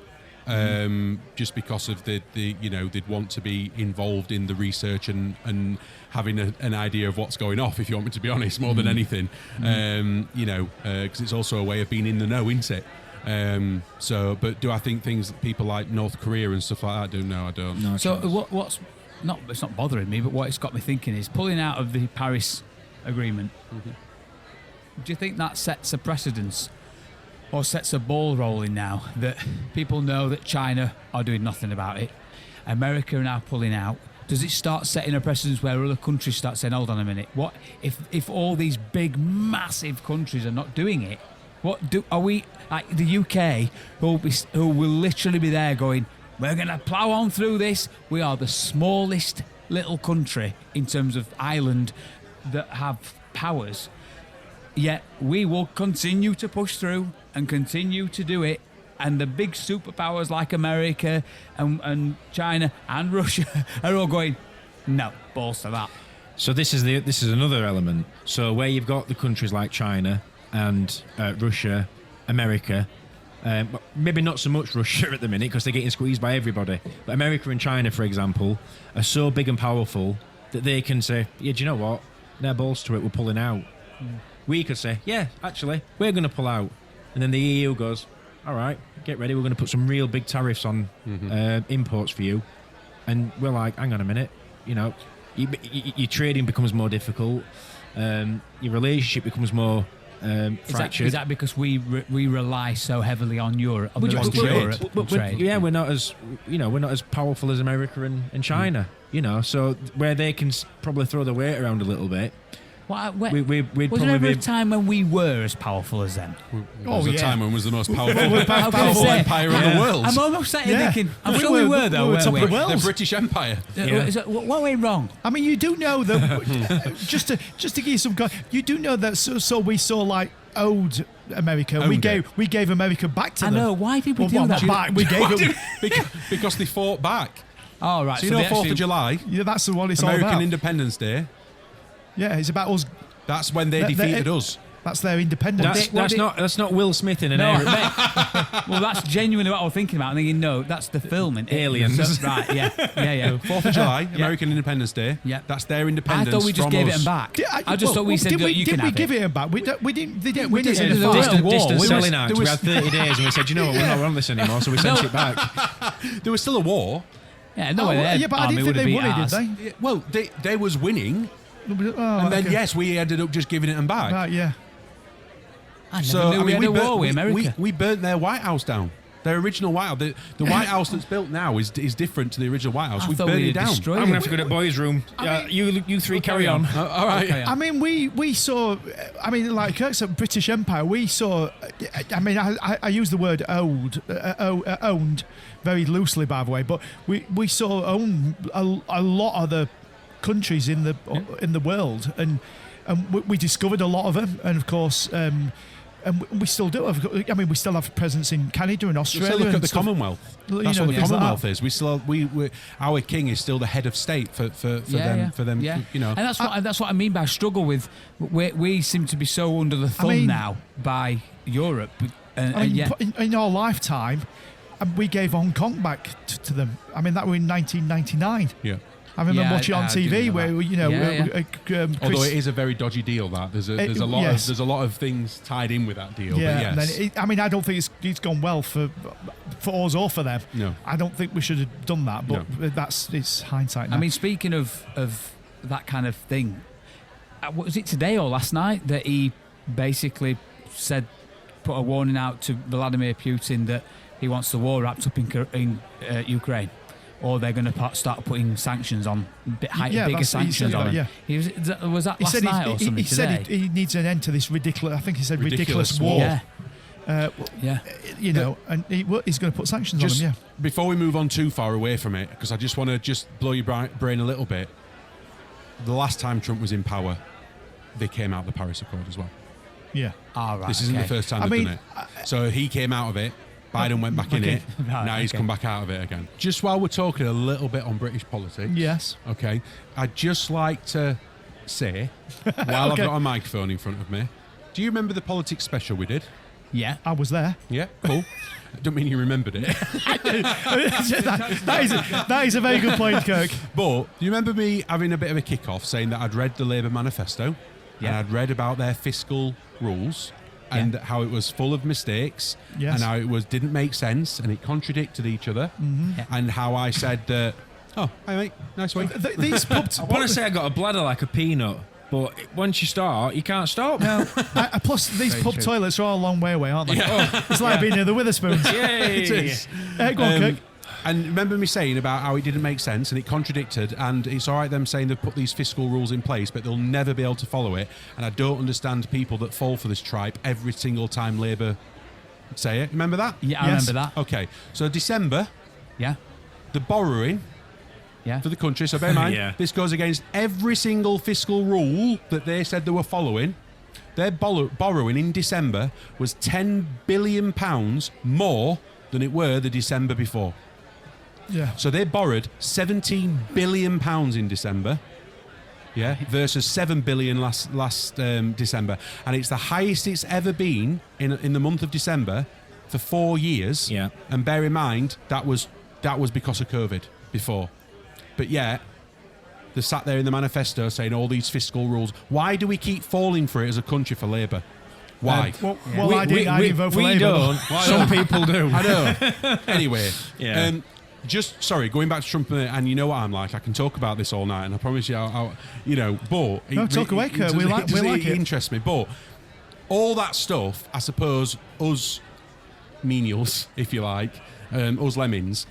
E: just because of the they'd want to be involved in the research and having an idea of what's going off. If you want me to be honest, more than anything, because it's also a way of being in the know, isn't it? But do I think things that people like North Korea and stuff like that do? No, I don't.
C: No,
F: so what's not? It's not bothering me, but what it's got me thinking is pulling out of the Paris Agreement. Mm-hmm. Do you think that sets a precedence or sets a ball rolling now that people know that China are doing nothing about it? America are now pulling out. Does it start setting a precedence where other countries start saying, hold on a minute, what if all these big, massive countries are not doing it? Are we, like the UK, who will literally be there going, we're going to plough on through this. We are the smallest little country in terms of island that have powers. Yet we will continue to push through and continue to do it. And the big superpowers like America and China and Russia are all going, no, balls to that.
C: So this is another element. So where you've got the countries like China and Russia, America, maybe not so much Russia at the minute because they're getting squeezed by everybody. But America and China, for example, are so big and powerful that they can say, yeah, do you know what? They're balls to it, we're pulling out. We could say, yeah, actually, we're going to pull out. And then the EU goes, all right, get ready, we're going to put some real big tariffs on imports for you. And we're like, hang on a minute, your trading becomes more difficult, your relationship becomes more fractured.
F: Is that because we rely so heavily on Europe? On the rest of Europe trade?
C: Yeah, we're not as powerful as America and China. So where they can probably throw the weight around a little bit. We'd
F: was there ever a time when we were as powerful as them?
E: There was a time when we was the most powerful empire in the world.
F: I'm almost thinking, I'm sure we were though, weren't we?
E: The British Empire.
F: What went wrong?
G: I mean, you do know that, just to give you some, you do know that, so we saw like owed America. We gave America back to them.
F: I know, why did we do that?
G: Back? We gave them
E: because they fought back.
F: Oh, right.
E: So 4th of July.
G: Yeah, that's the one it's all about.
E: American Independence Day.
G: Yeah, it's about us.
E: That's when they defeated us.
G: That's their independence.
C: That's not Will Smith in an air.
F: Well, that's genuinely what I was thinking about. I'm thinking, no, that's the film in
C: Aliens.
F: Right, yeah.
E: 4th of July, American Independence Day.
F: Yeah.
E: That's their independence.
F: I thought we just gave it them back. I just thought we said, you can have it.
G: Did we give it them back? We didn't. They didn't win
F: did.
G: it.
C: Distant selling out. We had 30 days and we said, you know what, we're not on this anymore, so we sent it back.
E: There was still a war.
F: Yeah, no way.
G: Yeah, but I didn't think they won it, did they?
E: Well, they was winning. And then, yes, we ended up just giving it them back.
G: Right, yeah.
F: I never knew we had a war with America.
E: We burnt their White House down. Their original White House. The White House that's built now is different to the original White House. We burned it down.
C: I'm going to have to go to boys' room. You three carry on.
E: All right.
G: I mean, we saw, like Kirk said, British Empire, we saw, I use the word owned very loosely, by the way, but we saw own a lot of the countries in the world, and we discovered a lot of them, and of course, and we still do. We still have presence in Canada and Australia.
E: Still look at the Commonwealth. That's what the Commonwealth is. We still our king is still the head of state for them.
F: Yeah. And that's what I mean by struggle with. We seem to be so under the thumb now by Europe.
G: In our lifetime, we gave Hong Kong back to them. That was in 1999.
E: Yeah.
G: I remember watching on TV where
E: although it is a very dodgy deal. There's a lot of things tied in with that deal.
G: Yeah,
E: but yes.
G: I don't think it's gone well for us or for them.
E: No,
G: I don't think we should have done that. But it's hindsight now.
F: Speaking of that kind of thing, was it today or last night that he basically put a warning out to Vladimir Putin that he wants the war wrapped up in Ukraine? Or they're going to start putting sanctions on, bigger sanctions on him. Was that last night or something?
G: He said he needs an end to this ridiculous. I think he said ridiculous war. You know, and he's going to put sanctions
E: Just
G: on him.
E: before we move on too far away from it, because I just want to just blow your brain a little bit. The last time Trump was in power, they came out of the Paris Accord as well.
G: Yeah.
F: All right.
E: This isn't the first time they've done it. So he came out of it. Biden went back in it.
F: Right,
E: now he's come back out of it again. Just while we're talking a little bit on British politics.
G: Yes.
E: Okay. I'd just like to say, while I've got a microphone in front of me, do you remember the politics special we did?
F: Yeah.
G: I was there.
E: Yeah, cool. Don't mean you remembered it.
G: that is a very good point, Kirk.
E: But do you remember me having a bit of a kick-off saying that I'd read the Labour manifesto and I'd read about their fiscal rules and how it was full of mistakes and how it didn't make sense and it contradicted each other and how I said that, oh, hi mate, nice week.
G: These pubs...
C: I want to say I got a bladder like a peanut, but once you start, you can't stop.
G: No. Plus, these pub toilets are all a long way away, aren't they? It's like being near the Witherspoons.
C: Yay!
E: It is.
G: Go on, Kirk.
E: And remember me saying about how it didn't make sense and it contradicted, and it's all right them saying they've put these fiscal rules in place, but they'll never be able to follow it. And I don't understand people that fall for this tripe every single time Labour say it. Remember that?
F: Yeah, I remember that.
E: Okay, so December,
F: Yeah.
E: the borrowing
F: Yeah.
E: for the country, so bear in mind, this goes against every single fiscal rule that they said they were following. Their borrowing in December was £10 billion more than it were the December before.
G: Yeah.
E: So they borrowed £17 billion in December, versus £7 billion last December, and it's the highest it's ever been in the month of December for 4 years.
C: Yeah.
E: And bear in mind that was because of COVID before, but yet they sat there in the manifesto saying all these fiscal rules. Why do we keep falling for it as a country for Labour? Why?
G: I didn't vote for
C: we
G: Labour.
C: don't. Some people do.
E: I know. Anyway,
C: Yeah.
E: Going back to Trump, and you know what I'm like. I can talk about this all night, and I promise you, but
G: Talk away, Kurt. We like it.
E: It interests me, but all that stuff, I suppose, us menials, if you like, us lemmings,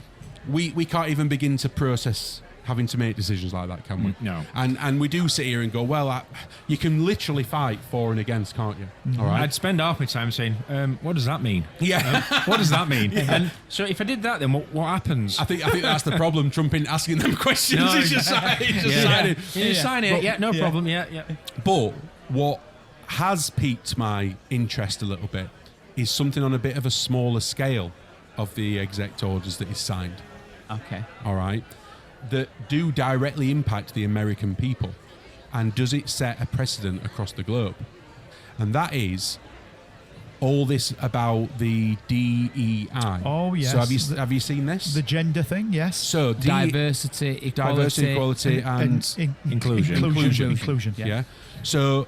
E: we can't even begin to process having to make decisions like that, can we?
C: No.
E: And we do sit here and go, well, you can literally fight for and against, can't you? All right.
C: I'd spend half my time saying, what does that mean?
E: Yeah.
C: What does that mean? And so if I did that, then what happens?
E: I think that's the problem. Trump in asking them questions.
C: No,
E: He's just signing.
C: You sign it. Yeah, no problem. Yeah.
E: But what has piqued my interest a little bit is something on a bit of a smaller scale of the exec orders that he's signed.
F: Okay.
E: All right. That do directly impact the American people, and does it set a precedent across the globe? And that is all this about the DEI.
G: Oh yes.
E: So have you seen this?
G: The gender thing, yes.
E: So
F: Diversity, equality,
E: and
C: inclusion.
G: Inclusion.
E: yeah. So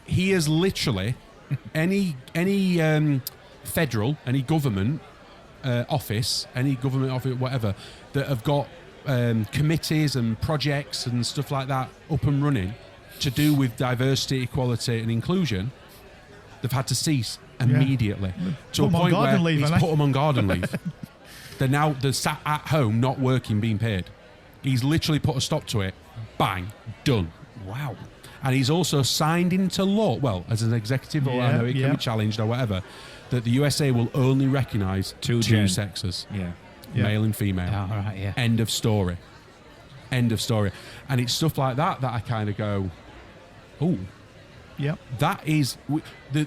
E: he has literally any federal, any government office, whatever, that have got committees and projects and stuff like that up and running to do with diversity, equality and inclusion, they've had to cease immediately. To a point where he's put them on garden leave. They're sat at home not working, being paid. He's literally put a stop to it. Bang, done.
F: Wow.
E: And he's also signed into law, well, as an executive, or I know it can be challenged or whatever, that the USA will only recognise two sexes.
C: Yeah.
E: Male and female.
F: Oh, all right, yeah.
E: End of story. And it's stuff like that I kind of go, oh,
G: Yep.
E: that is the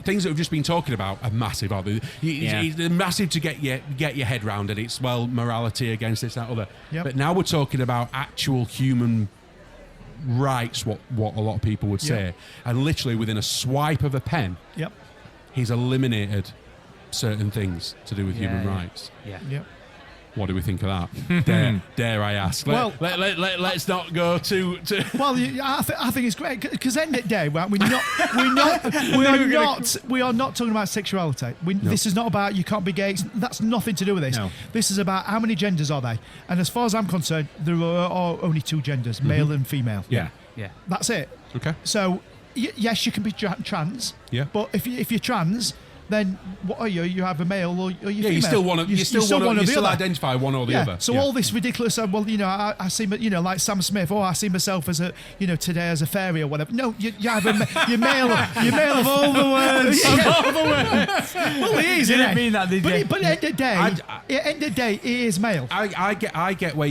E: things that we've just been talking about are massive, aren't they? They're massive to get your head round, and it's morality against this, that, other.
G: Yep.
E: But now we're talking about actual human rights, what a lot of people would say, and literally within a swipe of a pen, he's eliminated certain things to do with human rights.
F: Yeah.
G: Yep.
E: What do we think of that? dare I ask? Let's not go too.
G: Well, I think it's great because end of the day, right, we are not talking about sexuality. This is not about you can't be gay. That's nothing to do with this.
C: No.
G: This is about how many genders are they, and as far as I'm concerned, there are only two genders, male and female.
E: Yeah.
G: That's it.
E: Okay.
G: So yes, you can be trans.
E: Yeah.
G: But if you're trans, then what are you? You have a male or you
E: Yeah,
G: female.
E: you still want to. You still identify one or the other.
G: So
E: yeah.
G: all this ridiculous. Well, I see, like Sam Smith. Oh, I see myself as today as a fairy or whatever. No, you have your male. Your male of all the words. Well, he is.
F: You didn't
G: isn't he?
F: mean that, did you?
G: But at the end of the day, he is male.
E: I get where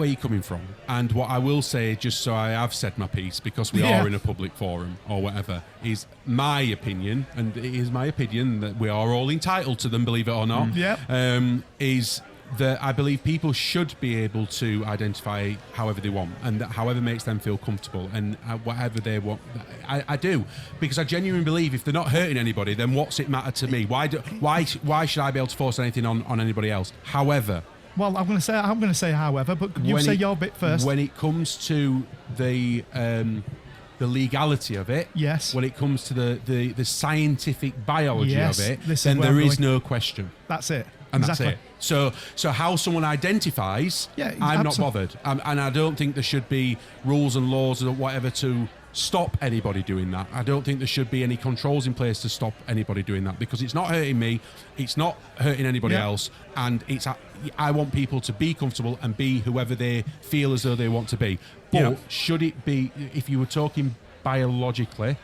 E: you're coming from, and what I will say, just so I have said my piece, because we
G: Yeah.
E: are in a public forum or whatever, is my opinion, and it is my opinion that we are all entitled to them, believe it or not. Is that I believe people should be able to identify however they want, and that however makes them feel comfortable, and whatever they want. I do, because I genuinely believe if they're not hurting anybody, then what's it matter to me? Why should I be able to force anything on anybody else? However.
G: Well, I'm going to say however, but you say your bit first.
E: When it comes to the legality of it,
G: yes.
E: When it comes to the scientific biology
G: Yes,
E: of it,
G: this is
E: then
G: where
E: there
G: I'm
E: is
G: going.
E: no question.
G: That's it.
E: And
G: exactly.
E: that's it. So how someone identifies,
G: Yeah,
E: I'm not bothered. And I don't think there should be rules and laws or whatever to stop anybody doing that. I don't think there should be any controls in place to stop anybody doing that, because it's not hurting me, it's not hurting anybody else, and I want people to be comfortable and be whoever they feel as though they want to be. But should it be, if you were talking biologically,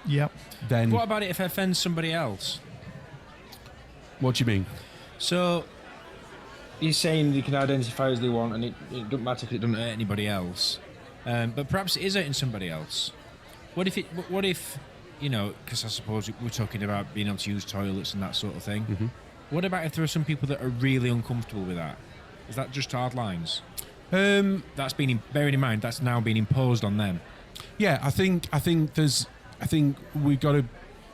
E: then...
C: What about it if it offends somebody else?
E: What do you mean?
C: So, you're saying they can identify as they want, and it doesn't matter because it doesn't hurt anybody else. But perhaps it is hurting somebody else. What if, because I suppose we're talking about being able to use toilets and that sort of thing.
E: Mm-hmm.
C: What about if there are some people that are really uncomfortable with that? Is that just hard lines? That's being bearing in mind that's now being imposed on them.
E: Yeah, I think we've got to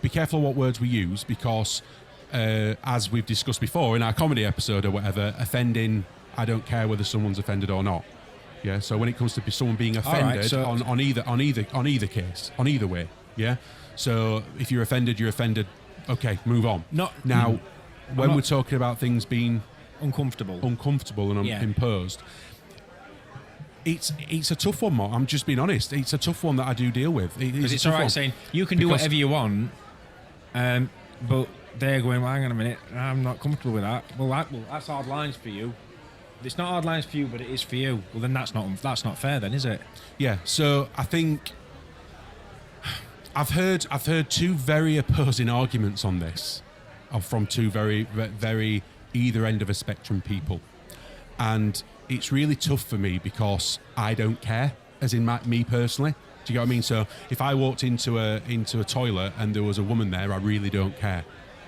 E: be careful what words we use, because as we've discussed before in our comedy episode or whatever, offending, I don't care whether someone's offended or not. Yeah, so when it comes to someone being offended,
C: so
E: on either case, on either way, yeah. So if you're offended, you're offended. Okay, move on. When we're talking about things being
C: uncomfortable
E: and imposed, it's a tough one, Mark. I'm just being honest. It's a tough one that I do deal with.
C: Because it's all right saying you can do whatever you want, but they're going, well, hang on a minute, I'm not comfortable with that. Well, that's hard lines for you. It's not hard lines for you, but it is for you. Well, then that's not fair, then, is it?
E: Yeah. So I think I've heard two very opposing arguments on this, from two very, very either end of a spectrum people, and it's really tough for me because I don't care, as in me personally. Do you get what I mean? So if I walked into a toilet and there was a woman there, I really don't care.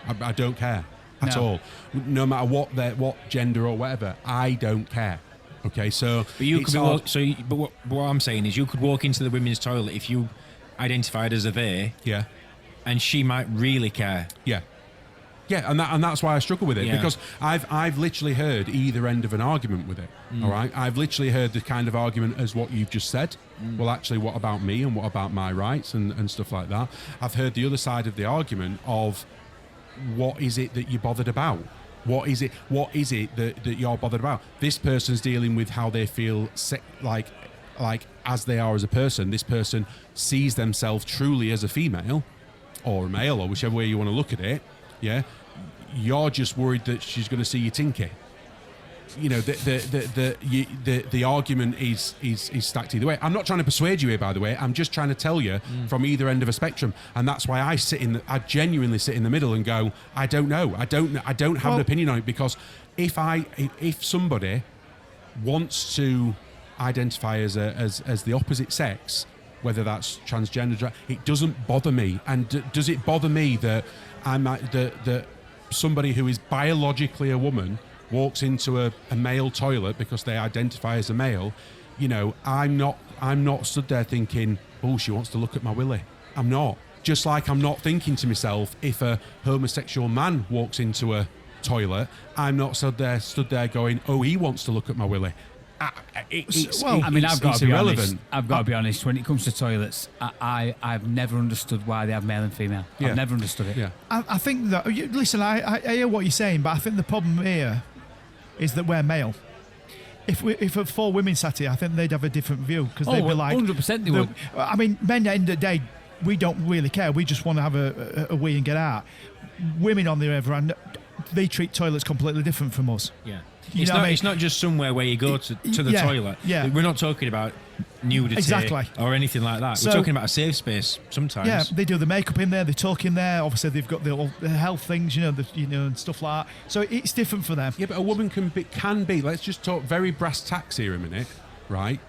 E: I don't care at all. No matter what gender or whatever, I don't care. Okay, so
C: but you could but what I'm saying is you could walk into the women's toilet if you identified as a they.
E: Yeah.
C: And she might really care.
E: Yeah. Yeah, and that's why I struggle with it, because I've literally heard either end of an argument with it. All right, I've literally heard the kind of argument as what you've just said. Well, actually, what about me and what about my rights and stuff like that? I've heard the other side of the argument of what is it that you're bothered about? What is it that you're bothered about? This person's dealing with how they feel, like as they are as a person. This person sees themselves truly as a female or a male, or whichever way you want to look at it. Yeah, you're just worried that she's going to see you tinky. You know, the argument is stacked either way. I'm not trying to persuade you here, by the way. I'm just trying to tell you from either end of a spectrum, and that's why I genuinely sit in the middle and go, I don't know. I don't have an opinion on it, because if somebody wants to identify as the opposite sex, whether that's transgender, it doesn't bother me. And does it bother me that that somebody who is biologically a woman walks into a male toilet because they identify as a male? You know, I'm not stood there thinking, oh, she wants to look at my willy. I'm not. Just like I'm not thinking to myself, if a homosexual man walks into a toilet, I'm not stood there going, oh, he wants to look at my willy.
F: I've got to be honest. I've got to be honest. When it comes to toilets, I've never understood why they have male and female.
E: Yeah.
F: I've never understood it.
E: Yeah.
G: I think that. Listen, I hear what you're saying, but I think the problem here is that we're male. If 4 women sat here, I think they'd have a different view, because they'd be like,
F: 100% they would.
G: I mean, men at the end of the day we don't really care. We just want to have a wee and get out. Women, on the other hand, they treat toilets completely different from us.
C: Yeah.
G: You know what I mean?
C: It's not just somewhere where you go to the
G: Yeah,
C: toilet.
G: yeah.
C: We're not talking about nudity
G: Exactly.
C: or anything like that.
G: So-
C: We're talking about a safe space sometimes.
G: Yeah, they do the makeup in there, they talk in there. Obviously, they've got the health things, and stuff like that. So it's different for them.
E: Yeah, but a woman can be. Let's just talk very brass tacks here a minute, right?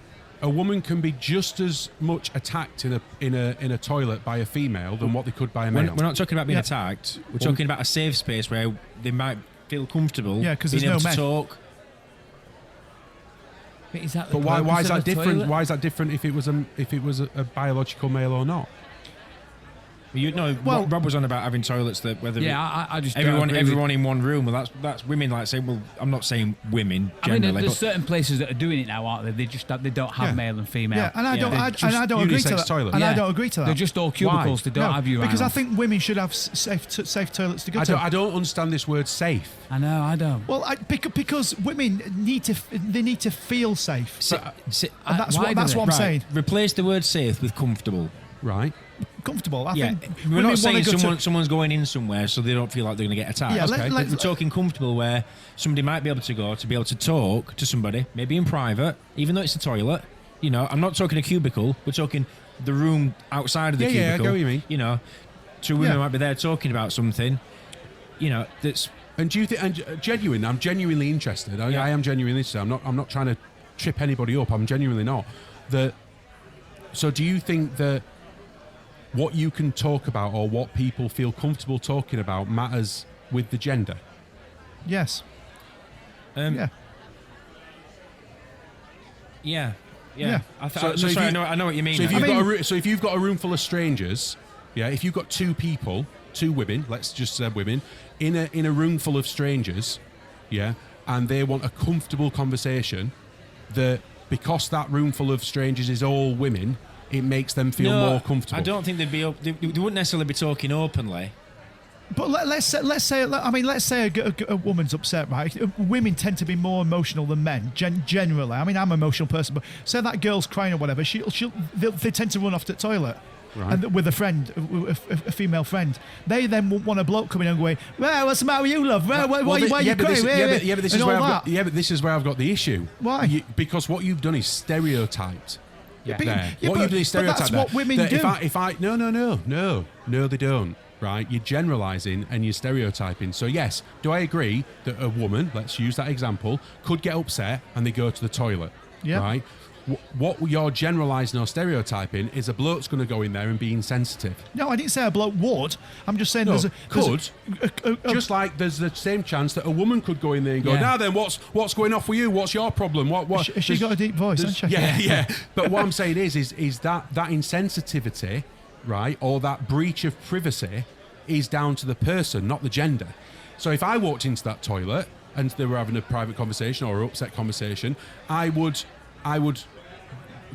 E: A woman can be just as much attacked in a toilet by a female than what they could by a male.
C: We're not talking about being
G: Yeah.
C: attacked. We're talking about a safe space where they might feel comfortable.
G: Yeah, 'cause
C: being
G: there's
C: able
G: no
C: to
G: men.
C: talk.
F: But is that the
E: But why
F: purpose
E: is
F: of
E: that
F: the
E: different?
F: toilet?
E: Why is that different if it was a biological male or not?
G: Well-
C: Rob was on about having toilets that whether
F: Yeah, I just don't
C: everyone
F: agree with-
C: everyone in one room. Well, that's women like say. Well, I'm not saying women
F: I mean,
C: generally,
F: there's
C: but
F: certain places that are doing it now, aren't they? They don't have
E: Yeah.
F: male and female.
G: Yeah, and I don't,
F: They're
G: I,
F: just
G: and I don't agree to
E: unisex
G: that.
E: toilets.
G: And I
F: Yeah.
G: don't agree to that.
F: They're just all cubicles. They don't have you around.
G: because I think women should have safe toilets to go to.
E: I don't understand this word safe.
F: I know. I don't.
G: Well, because women need to feel safe. And that's
F: why
G: what
F: do
G: that's
F: they?
G: what I'm saying.
C: replace the word safe with comfortable.
E: Right.
G: Comfortable. I
C: Yeah,
G: think
C: we're
G: women
C: not saying
G: wanna go to-
C: someone's going in somewhere so they don't feel like they're going to get attacked.
G: Yeah,
C: Okay.
G: let-
C: We're talking comfortable where somebody might be able to go to be able to talk to somebody, maybe in private, even though it's a toilet. I'm not talking a cubicle. We're talking the room outside of the
E: Yeah,
C: cubicle.
E: I get what you mean.
C: Two women
G: Yeah.
C: might be there talking about something. That's
E: And do you think? And I'm genuinely interested. I am genuinely interested. I'm not trying to trip anybody up. I'm genuinely not. So do you think that what you can talk about or what people feel comfortable talking about matters with the gender?
G: Yes.
C: yeah.
G: Yeah.
C: I know what you mean.
E: So if
C: now.
E: you've got a room full of strangers, if you've got two women, let's just say women, in a room full of strangers, and they want a comfortable conversation, that because that room full of strangers is all women, it makes them feel more comfortable.
C: I don't think they wouldn't necessarily be talking openly.
G: But let's say a woman's upset, right? Women tend to be more emotional than men, generally. I mean, I'm an emotional person, but say that girl's crying or whatever, they tend to run off to the toilet.
E: Right.
G: And with a friend, a female friend, they then want a bloke coming in and going, "Well, what's the matter with you, love? Why are you crying?"
E: But this is where I've got the issue.
G: Why?
E: Because what you've done is stereotyped.
F: Yeah.
E: What you've done is stereotyped.
G: That's what women do.
E: No, they don't. Right? You're generalising and you're stereotyping. So yes, do I agree that a woman, let's use that example, could get upset and they go to the toilet?
G: Yeah.
E: Right? What you're generalising or stereotyping is a bloke's going to go in there and be insensitive.
G: No, I didn't say a bloke would. I'm just saying
E: Just like there's the same chance that a woman could go in there and go, now then, what's going off with you? What's your problem? What?
G: She's got a deep voice, hasn't she?
E: Yeah. But what I'm saying is that insensitivity, right, or that breach of privacy is down to the person, not the gender. So if I walked into that toilet and they were having a private conversation or an upset conversation, I would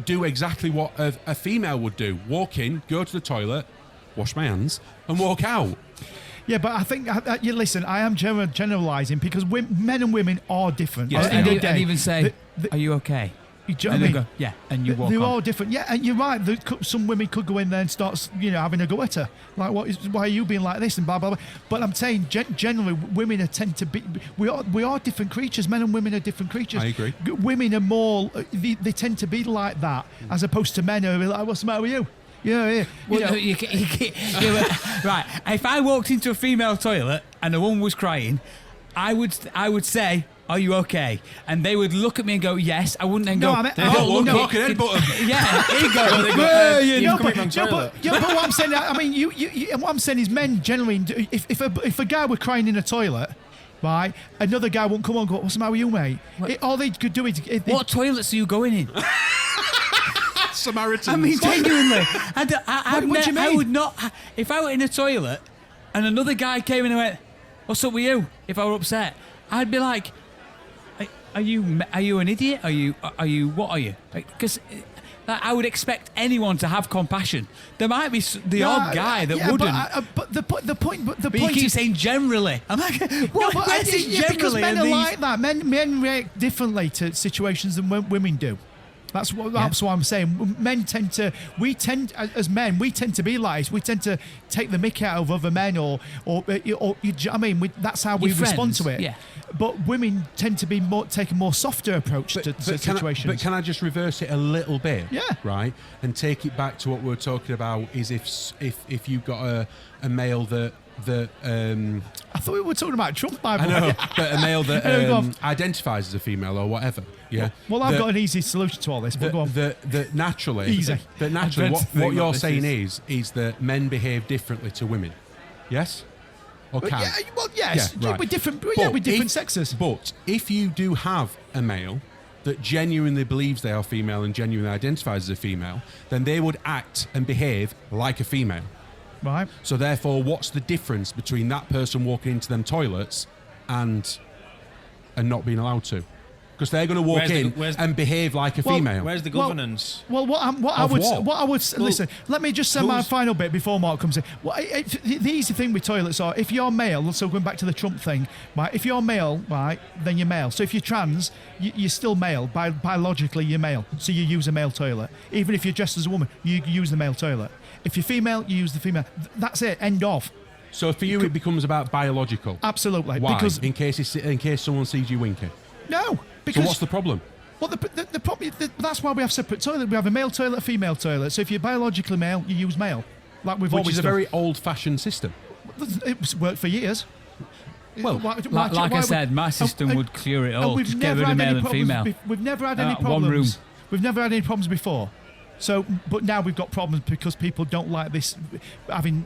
E: do exactly what a female would do. Walk in, go to the toilet, wash my hands, and walk out.
G: Yeah, but I think, you listen, I am generalising because men and women are different.
E: Yes,
G: At the end of the
F: And
G: day,
F: even say, "Are you okay?"
G: you know
F: And
G: what I
F: they
G: mean?
F: go, "Yeah," and you walk
G: They're
F: on.
G: all different. Yeah, and you're right. Some women could go in there and start, having a go at her. Like, why are you being like this and blah, blah, blah. But I'm saying, generally, women tend to be... We are different creatures. Men and women are different creatures.
E: I agree.
G: Women are more... They tend to be like that, as opposed to men who are like, what's the matter with you? Yeah.
F: Well, right. If I walked into a female toilet and a woman was crying, I would say, "Are you okay?" And they would look at me and go, "Yes." I wouldn't then
G: No,
F: go,
G: I mean-
F: "Oh,
G: no,
F: look,
E: can headbutt 'em."
F: Yeah, here you go.
C: They go,
F: "Well, you
C: you've
F: know,
C: come in wrong toilet.
G: but what I'm saying, I mean, what I'm saying is, men generally, if a guy were crying in a toilet, right, another guy won't come on and go, "What's the matter with you, mate?" All they could do is,
F: what toilets are you going in?"
E: Samaritans.
F: I mean, genuinely,
G: What do you
F: I
G: mean?
F: would not. If I were in a toilet and another guy came in and went, "What's up with you?" If I were upset, I'd be like, "Are you an idiot? Are you what are you?" Because I would expect anyone to have compassion. There might be the odd guy that wouldn't.
G: But the point
F: But you
G: point
F: keep
G: is,
F: saying generally. I'm like,
G: well,
F: where's this
G: because
F: generally?
G: men
F: in
G: are
F: these-
G: like that. Men react differently to situations than women do. That's what I'm saying. Men tend to be like this. We tend to take the mick out of other men, or that's how we respond to it.
F: Yeah.
G: But women tend to be take a more softer approach to situations.
E: But can I just reverse it a little bit?
G: Yeah.
E: Right, and take it back to what we were talking about. Is if you've got a male that
G: I thought we were talking about Trump. By the
E: I know,
G: way.
E: but a male that identifies as a female or whatever. Yeah.
G: Well, I've got an easy solution to all this. But go on.
E: That naturally,
G: Easy.
E: That naturally,
C: I don't
E: what
C: think
E: you're
C: this
E: saying is that men behave differently to women. Yes. Or can?
G: Yeah, well, yes.
E: Yeah, right.
G: We're different.
E: But
G: We're different sexes.
E: But if you do have a male that genuinely believes they are female and genuinely identifies as a female, then they would act and behave like a female.
G: Right.
E: So therefore, what's the difference between that person walking into them toilets and not being allowed to? Because they're going to walk and behave like a female.
C: Where's the governance?
G: Well, listen. Let me just say my final bit before Mark comes in. The easy thing with toilets are if you're male. So going back to the Trump thing, right? If you're male, right, then you're male. So if you're trans, you're still male. Biologically, you're male. So you use a male toilet. Even if you're dressed as a woman, you use the male toilet. If you're female, you use the female. That's it. End of.
E: So for you, it becomes about biological.
G: Absolutely.
E: Why?
G: Because
E: in case someone sees you winking.
G: No. Because
E: So what's the problem?
G: well, the problem. That's why we have separate toilets. We have a male toilet, a female toilet. So if you're biologically male, you use male. Like we've
E: Which
G: always
E: is a
G: done.
E: very old-fashioned system.
G: It's worked for years.
E: Well,
F: Like I said, my system would cure it all.
G: We've
F: Just get
G: never
F: rid of
G: had
F: male
G: any
F: and
G: problems.
F: female.
G: We've never had any
F: One
G: problems.
F: room.
G: We've never had any problems before. So, but now we've got problems because people don't like this having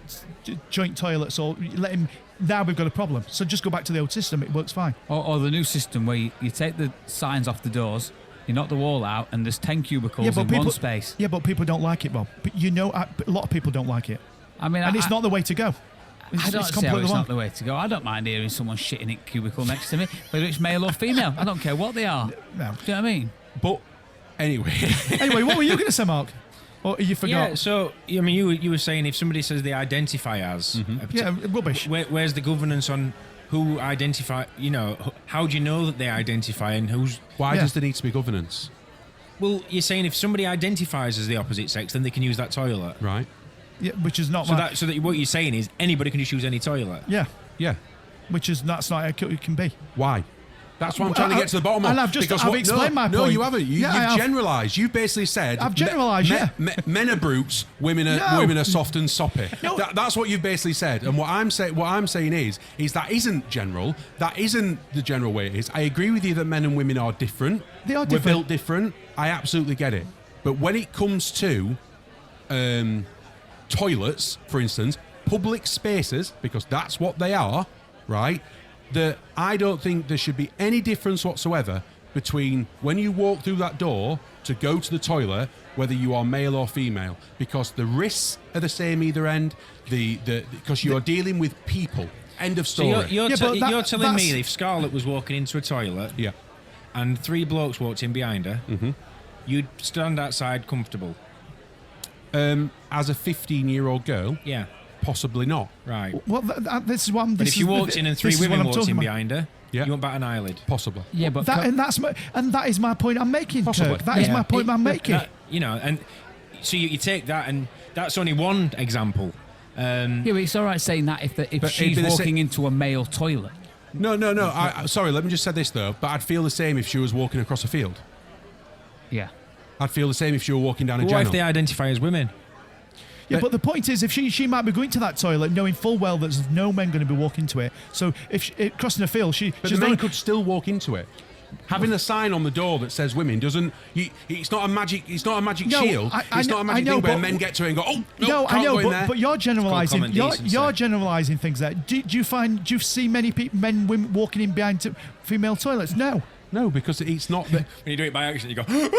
G: joint toilets or letting. Now we've got a problem. So just go back to the old system. It works fine.
F: Or the new system where you take the signs off the doors, you knock the wall out, and there's 10 cubicles in one space.
G: Yeah, but people don't like it, Bob. But a lot of people don't like it.
F: I mean,
G: And it's not the way to go.
F: I don't see how it's not the way to go. I don't mind hearing someone shitting in a cubicle next to me, whether it's male or female. I don't care what they are.
G: No.
F: Do you know what I mean?
E: but anyway.
G: Anyway, what were you going to say, Mark? Or you forgot?
C: Yeah, so I mean, you were saying if somebody says they identify as,
G: Yeah, rubbish.
C: where's the governance on who identify? You know, how do you know that they identify and who's?
E: Why
G: Yeah.
E: does there need to be governance?
C: Well, you're saying if somebody identifies as the opposite sex, then they can use that toilet.
E: Right.
G: Yeah, which is not
C: So
G: my.
C: that what you're saying is anybody can just use any toilet.
G: Yeah,
E: Yeah.
G: that's not how it can be.
E: Why? That's what I'm trying to get to the bottom of.
G: And I've explained my
E: No,
G: point.
E: you haven't.
G: Yeah, I
E: You've
G: have.
E: generalised. You've basically said.
G: I've generalised, yeah.
E: Men are brutes. Women are soft and soppy.
G: No.
E: That's what you've basically said. And what I'm saying is that isn't general. That isn't the general way it is. I agree with you that men and women are different.
G: They are
E: We're
G: different.
E: built different. I absolutely get it. But when it comes to toilets, for instance, public spaces, because that's what they are, right? I don't think there should be any difference whatsoever between when you walk through that door to go to the toilet, whether you are male or female, because the risks are the same either end. Because you are dealing with people. End of
C: So
E: story.
C: you're telling
G: that's-
C: me that if Scarlett was walking into a toilet
E: Yeah.
C: and 3 blokes walked in behind her, you'd stand outside comfortable.
E: As a 15-year-old girl,
C: Yeah,
E: possibly not.
C: right.
G: Well, this is what I'm.
C: But if you walked in and 3 women walked in
G: behind.
C: behind her,
E: Yeah.
C: you won't bat an eyelid.
E: Possibly.
F: Yeah, but
G: That is my point I'm making,
E: Possibly.
G: Turk. That is my point I'm making.
C: And so you take that, and that's only one example.
F: yeah, but it's all right saying that if
E: But
F: she's
E: it'd be the
F: walking into a male toilet.
E: No. Sorry, let me just say this though. But I'd feel the same if she was walking across a field.
F: Yeah.
E: I'd feel the same if she were walking down a
C: What if
E: channel.
C: they identify as women?
G: Yeah, but the point is, if she might be going to that toilet knowing full well that there's no men going to be walking to it. So if crossing a field,
E: But
G: she's
E: the men
G: not.
E: could still walk into it. Having a sign on the door that says women doesn't. It's not a magic. It's not a magic
G: No,
E: shield.
G: I
E: It's
G: know-
E: not a
G: I
E: magic
G: know,
E: thing where
G: but-
E: men get to it and go, oh no,
G: No, I
E: can't
G: know,
E: go in there.
G: but you're generalising.
C: common
G: You're
C: decency.
G: generalising things there. Do you see many men, women walking in behind female toilets? No.
E: No, because it's not that.
C: When you do it by accident, you go,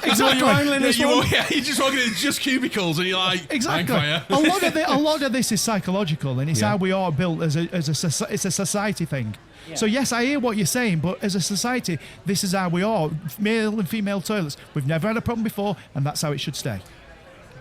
G: Exactly.
E: You're just walking in just cubicles and you're like,
G: Exactly. A lot of this is psychological, and it's how we are built as it's a society thing. So yes, I hear what you're saying, but as a society, this is how we are. Male and female toilets. We've never had a problem before, and that's how it should stay.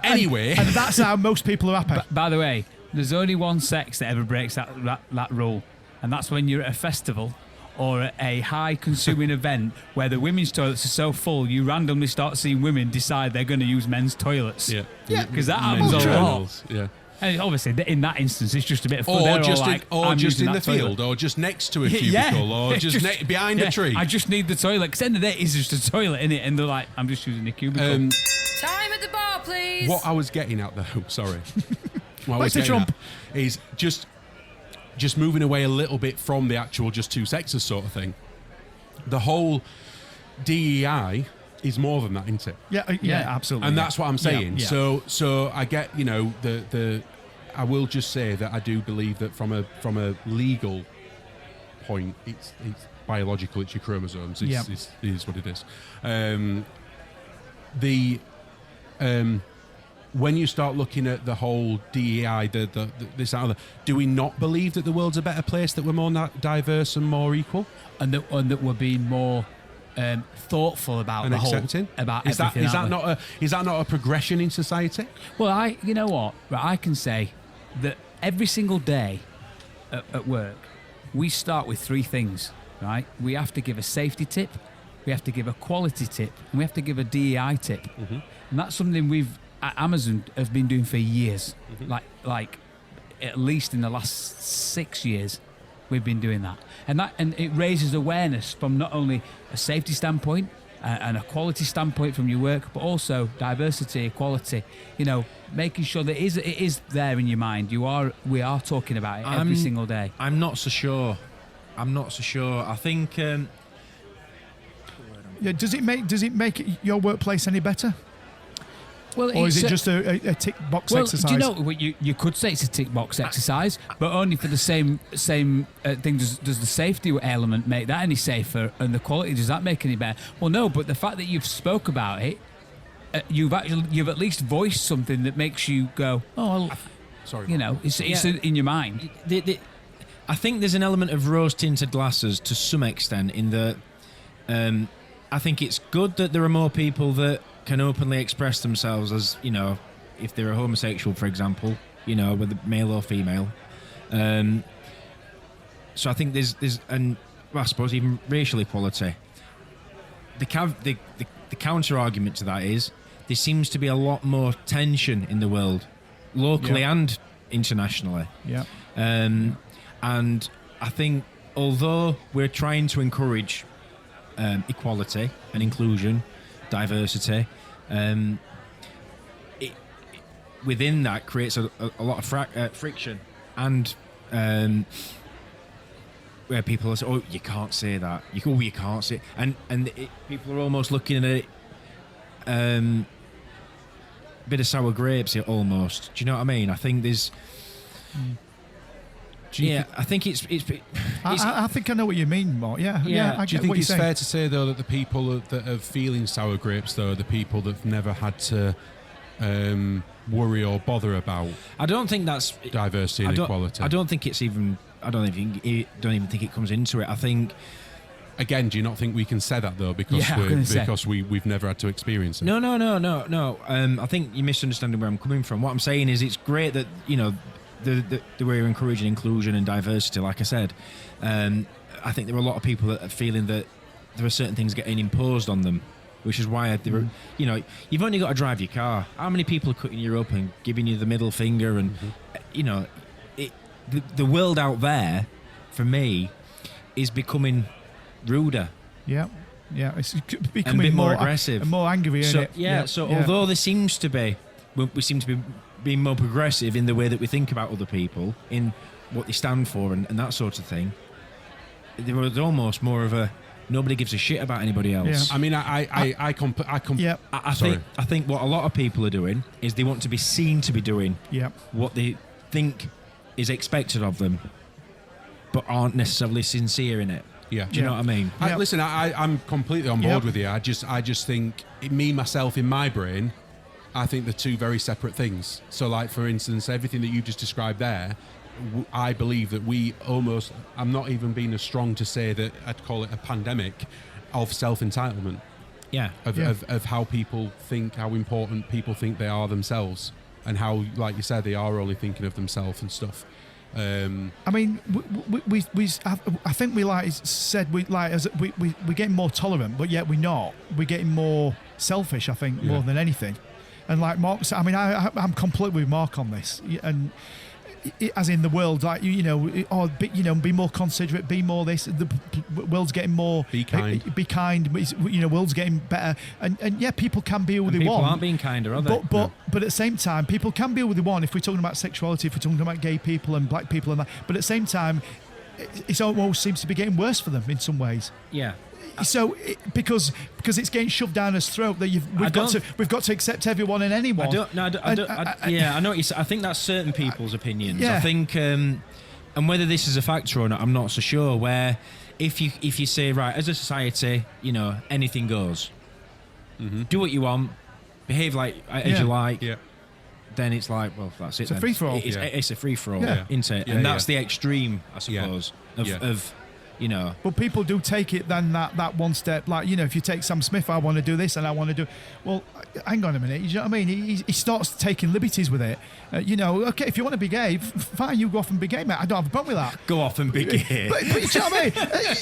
E: Anyway,
G: And that's how most people are happy.
F: By the way, there's only one sex that ever breaks that rule, and that's when you're at a festival or a high consuming event where the women's toilets are so full, you randomly start seeing women decide they're going to use men's toilets.
E: Yeah.
F: Because that
E: Men's
F: happens a lot.
E: journals, yeah.
F: And obviously, in that instance, it's just a bit of fun.
E: Or
F: They're
E: just,
F: all like,
E: or
F: "I'm
E: just
F: using
E: in the
F: that toilet."
E: field, or just next to a cubicle,
F: Yeah.
E: or just behind a tree.
F: I just need the toilet. Because at the end of the day, it's just a toilet, innit? And they're like, I'm just using the cubicle.
B: Time at the bar, please.
E: What I was getting at, though, sorry, what I was
G: Like the
E: getting
G: Trump.
E: at is just moving away a little bit from the actual just two sexes sort of thing. The whole DEI is more than that, isn't it?
G: Yeah, absolutely.
E: And
G: yeah.
E: that's what I'm saying.
G: Yeah.
E: So I get, the I will just say that I do believe that from a legal point, it's biological. It's your chromosomes. It is what it is. When you start looking at the whole DEI, this out of do we not believe that the world's a better place, that we're more diverse and more equal,
F: and that we're being more thoughtful about
E: and
F: the
E: accepting?
F: whole about
E: is that
F: everything.
E: is that not a progression in society?
F: Well, you know what? Right, I can say that every single day at work, we start with three things. Right? We have to give a safety tip, we have to give a quality tip, and we have to give a DEI tip.
E: Mm-hmm.
F: And that's something we've at Amazon have been doing for years.
E: Mm-hmm.
F: Like at least in the last 6 years, we've been doing that. And it raises awareness from not only a safety standpoint and a quality standpoint from your work, but also diversity, equality. Making sure that it is there in your mind. We are talking about it every single day.
C: I'm not so sure. I think.
G: Does it make your workplace any better?
F: Well,
G: Or is it just a tick box exercise?
F: Do you know what you could say? It's a tick box exercise, but only for the same thing. Does the safety element make that any safer, and the quality, does that make any better? Well, no. But the fact that you've spoke about it, you've at least voiced something that makes you go, oh, well,
E: Sorry,
F: it's in your mind.
C: I think there's an element of rose-tinted glasses to some extent in that I think it's good that there are more people that can openly express themselves as, if they're a homosexual, for example, whether male or female. So I think there's and I suppose even racial equality. The counter argument to that is there seems to be a lot more tension in the world, locally and internationally.
G: Yeah.
C: And I think although we're trying to encourage equality and inclusion, diversity, within that creates a lot of friction, and where people are saying, "Oh, you can't say that. You can't say," and people are almost looking at it, bit of sour grapes here, almost. Do you know what I mean? I think there's. I think it's
G: I think I know what you mean, Mark. Yeah. I
E: Do you
G: get
E: think
G: what
E: it's
G: you're
E: fair
G: saying.
E: to say, though, that the people that are feeling sour grapes, though, are the people that've never had to worry or bother about
C: I don't think that's
E: diversity and equality?
C: I don't think it's even. I don't even think it comes into it. I think.
E: Again, do you not think we can say that, though, because we've never had to experience it?
C: No. I think you're misunderstanding where I'm coming from. What I'm saying is, it's great that the way we're encouraging inclusion and diversity. Like I said, I think there are a lot of people that are feeling that there are certain things getting imposed on them, which is why you've only got to drive your car. How many people are cutting you up and giving you the middle finger? And the world out there, for me, is becoming ruder.
G: Yeah, it's becoming
C: and a bit more aggressive
G: and more angry.
C: So
G: isn't it?
C: Although we seem to be being more progressive in the way that we think about other people, in what they stand for and that sort of thing, there was almost more of a nobody gives a shit about anybody else.
G: Yeah.
E: I mean,
C: I think what a lot of people are doing is they want to be seen to be doing what they think is expected of them, but aren't necessarily sincere in it.
E: Yeah.
C: Do you know what I mean?
E: Listen, I'm completely on board with you. I just think myself in my brain, I think they're two very separate things. So, like, for instance, everything that you just described there, I believe that I'm not even being as strong to say that I'd call it a pandemic of self-entitlement.
C: Yeah.
E: Of how people think, how important people think they are themselves, and how, like you said, they are only thinking of themselves and stuff.
G: I mean, I think we we're getting more tolerant, but yet we're not. We're getting more selfish, I think, more than anything. And like Mark said, I mean, I'm completely with Mark on this, and as in the world, like be more considerate, be more this. The world's getting more.
E: Be kind.
G: Be kind. World's getting better, and yeah, people can be who they
C: people
G: want.
C: Aren't being kinder, are they?
G: But at the same time, people can be who they want. If we're talking about sexuality, if we're talking about gay people and black people and that, but at the same time, it almost seems to be getting worse for them in some ways.
C: Yeah.
G: So because it's getting shoved down his throat that we've got to accept everyone and anyone.
C: I know what you say. I think that's certain people's opinions.
G: Yeah.
C: I think, and whether this is a factor or not, I'm not so sure. Where if you say, right, as a society, anything goes, do what you want, behave like as you like.
E: Yeah.
C: Then it's like, well, that's it.
G: It's a free for all.
C: It's a free for all,
G: Yeah.
C: isn't it?
E: Yeah,
C: And that's the extreme, I
E: Yeah.
C: suppose,
E: Yeah.
C: of.
G: But people do take it then that one step, like, if you take Sam Smith, I want to do this and I want to do, well, hang on a minute, you know what I mean? He starts taking liberties with it. Okay, if you want to be gay, fine, you go off and be gay, mate. I don't have a problem with that.
C: Go off and be gay.
G: But do you know what I mean?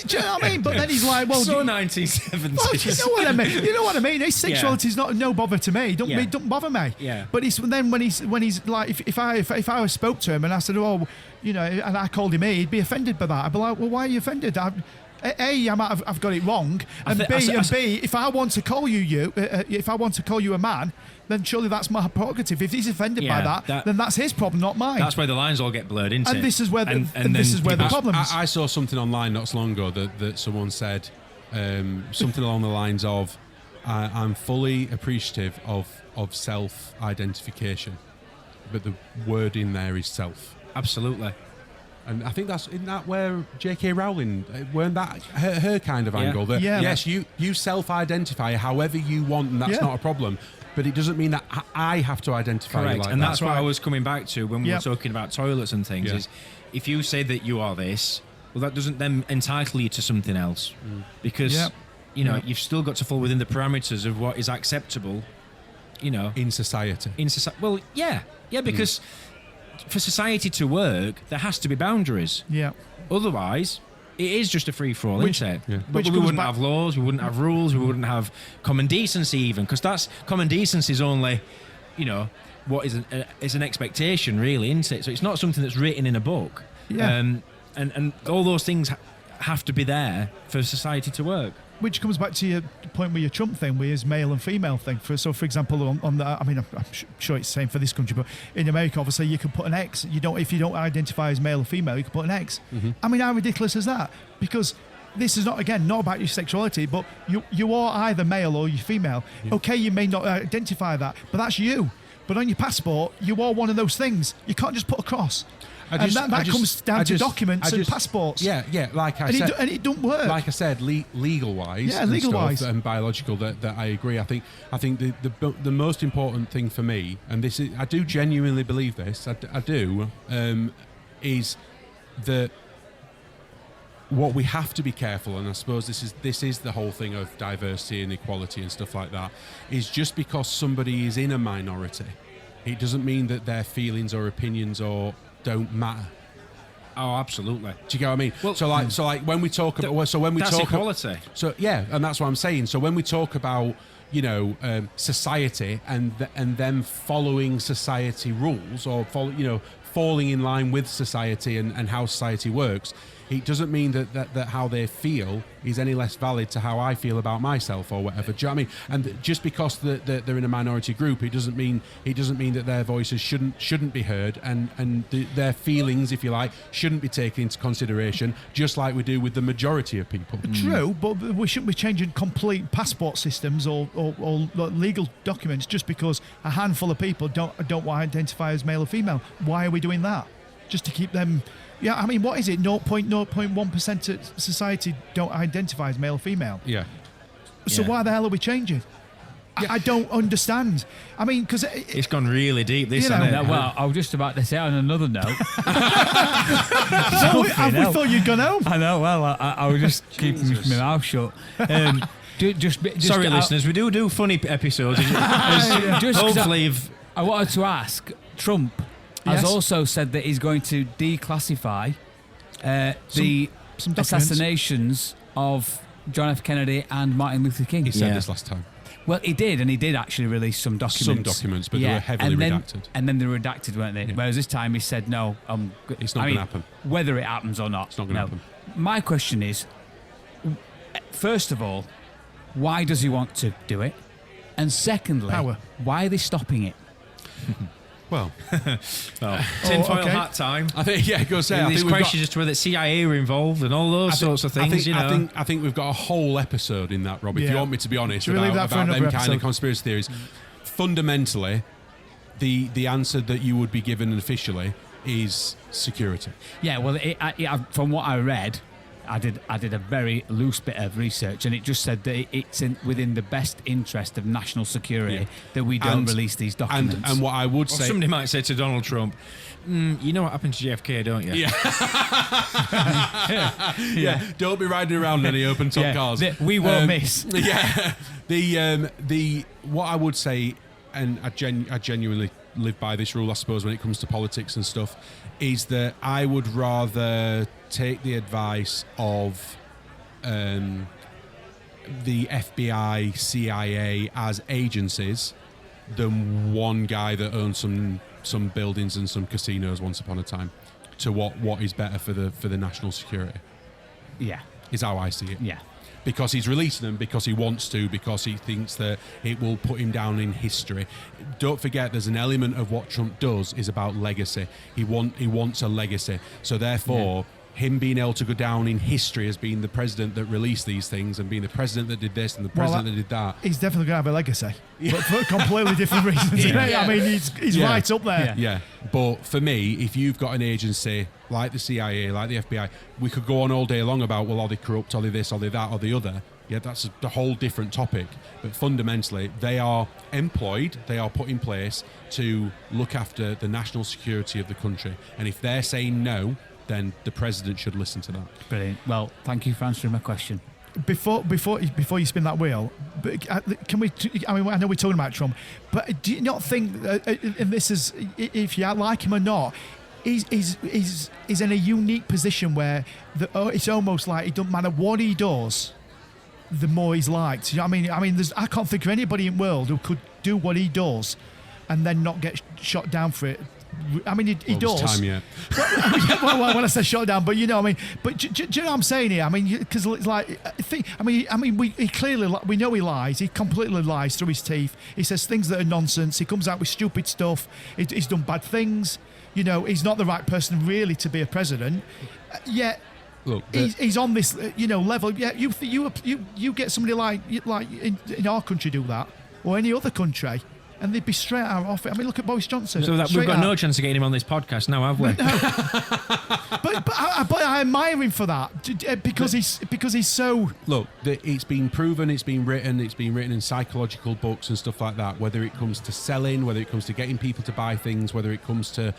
G: Do you know what I mean? But then he's like, well,
C: so 1970s.
G: Well, you know what I mean? His sexuality is not no bother to me. Don't bother me.
C: Yeah.
G: But then when he's like, if I spoke to him and I said, oh, and I called him he'd be offended by that. I'd be like, well, why are you offended? I've got it wrong, and B, if I want to call you a man, then surely that's my prerogative. If he's offended by that, then that's his problem, not mine.
C: That's where the lines all get blurred, isn't it?
G: And this is where the problem is.
E: I saw something online not so long ago that someone said something along the lines of, "I'm fully appreciative of self-identification, but the word in there is self."
C: Absolutely.
E: And I think isn't that where J.K. Rowling, weren't that her kind of angle? That, yes, you self-identify however you want, and that's not a problem. But it doesn't mean that I have to identify
C: Correct.
E: you like
C: and
E: that.
C: that's what I was coming back to when we were talking about toilets and things, is if you say that you are this, well, that doesn't then entitle you to something else. Because, you've still got to fall within the parameters of what is acceptable,
E: in society.
C: Well, yeah, because... For society to work, there has to be boundaries.
G: Yeah.
C: Otherwise, it is just a free-for-all, isn't it?
E: Yeah.
C: But we wouldn't have laws, we wouldn't have rules, we wouldn't have common decency even, because common decency is only, what is an expectation, really, isn't it? So it's not something that's written in a book.
G: Yeah.
C: And all those things have to be there for society to work.
G: Which comes back to your point with your Trump thing, with his male and female thing. For example, on the, I mean, I'm sure it's the same for this country, but in America, obviously, you can put an X. If you don't identify as male or female, you can put an X.
E: Mm-hmm.
G: I mean, how ridiculous is that? Because this is not about your sexuality, but you are either male or you're female. Yeah. Okay, you may not identify that, but that's you. But on your passport, you are one of those things. You can't just put a cross. That comes down to documents and passports.
E: Yeah, like I said.
G: And it don't work.
E: Like I said, legal-wise and biological, that I agree. I think the most important thing for me, and this is, I do genuinely believe this, I do, is that what we have to be careful, and I suppose this is the whole thing of diversity and equality and stuff like that, is just because somebody is in a minority, it doesn't mean that their feelings or opinions don't matter.
C: Oh, absolutely.
E: Do you get what I mean? Well, so like when we talk about,
C: that's equality.
E: So yeah, and that's what I'm saying. So when we talk about society and them following society rules or falling in line with society and how society works, it doesn't mean that how they feel is any less valid to how I feel about myself or whatever. Do you know what I mean? And just because they're in a minority group, it doesn't mean that their voices shouldn't be heard and their feelings, if you like, shouldn't be taken into consideration, just like we do with the majority of people.
G: True, but we shouldn't be changing complete passport systems or legal documents just because a handful of people don't want to identify as male or female. Why are we doing that? Just to keep them... Yeah, I mean, what is it? 0.1% of society don't identify as male or female.
E: Yeah.
G: So why the hell are we changing? I don't understand. I mean, because
C: it's gone really deep. This, hasn't it?
F: Well, I was just about to say on another note.
G: We thought you'd gone home.
F: I know. Well, I was just keeping my mouth shut.
C: Sorry, listeners. We do funny episodes. Hopefully,
F: I wanted to ask Trump. has
G: Yes.
F: also said that he's going to declassify the
G: some documents.
F: assassinations of John F. Kennedy and Martin Luther King.
E: He said this last time.
F: Well, he did, and he did actually release some documents.
E: Some documents, but they were heavily redacted.
F: And then they were redacted, weren't they?
E: Yeah.
F: Whereas this time he said, no,
E: It's not going to happen.
F: Whether it happens or not.
E: It's not going to happen.
F: My question is, first of all, why does he want to do it? And secondly,
G: Power.
F: why are they stopping it?
E: Well,
C: Tinfoil
G: okay.
C: hat time.
E: I think, go say. I
C: These
E: think we've got,
C: questions as to whether CIA are involved and all those sorts of things.
E: I think we've got a whole episode in that, Rob. If you
G: Yeah.
E: want me to be honest,
G: Should we leave
E: about
G: that for
E: them
G: another
E: kind of
G: episode?
E: conspiracy theories. Fundamentally, the answer that you would be given officially is security.
F: Yeah, well, from what I read, I did a very loose bit of research, and it just said that it's within the best interest of national security that we don't release these documents.
E: And what I would
C: Or
E: say,
C: somebody might say to Donald Trump, you know what happened to JFK, don't you?
E: Yeah. Don't be riding around any open top cars.
F: We won't miss.
E: Yeah, the what I would say, and I genuinely live by this rule, I suppose, when it comes to politics and stuff, is that I would rather take the advice of the FBI, CIA as agencies than one guy that owns some buildings and some casinos once upon a time, to what is better for the national security.
F: Yeah.
E: Is how I see it.
F: Yeah.
E: Because he's releasing them, because he wants to, because he thinks that it will put him down in history. Don't forget, there's an element of what Trump does is about legacy. He wants a legacy. So therefore, him being able to go down in history as being the president that released these things and being the president that did this and the president that did that.
G: He's definitely going to have a legacy, but for completely different reasons.
E: Yeah.
G: I mean, he's right up there.
E: Yeah. But for me, if you've got an agency like the CIA, like the FBI, we could go on all day long about, well, are they corrupt, are they this, are they that, are they other? Yeah, that's a whole different topic. But fundamentally, they are employed, they are put in place to look after the national security of the country. And if they're saying no, then the president should listen to that.
F: Brilliant. Well, thank you for answering my question.
G: Before you spin that wheel, but can we? I mean, I know we're talking about Trump, but do you not think? And this is, if you like him or not, he's in a unique position where it's almost like it doesn't matter what he does, the more he's liked. You know what I mean, I can't think of anybody in the world who could do what he does, and then not get shot down for it. I mean, he does.
E: Time yet.
G: Well, when I say shut down, but you know, what I mean, but do you know what I'm saying here? I mean, because it's like, he clearly, we know he lies. He completely lies through his teeth. He says things that are nonsense. He comes out with stupid stuff. He's done bad things. You know, he's not the right person really to be a president. Yet.
E: Look,
G: he's on this, level. Yeah, you get somebody like in our country do that, or any other country, and they'd be straight out off it. I mean, look at Boris Johnson.
C: So we've got no chance of getting him on this podcast now, have we?
G: But I admire him for that because he's so.
E: Look, it's been proven, it's been written in psychological books and stuff like that, whether it comes to selling, whether it comes to getting people to buy things, whether it comes to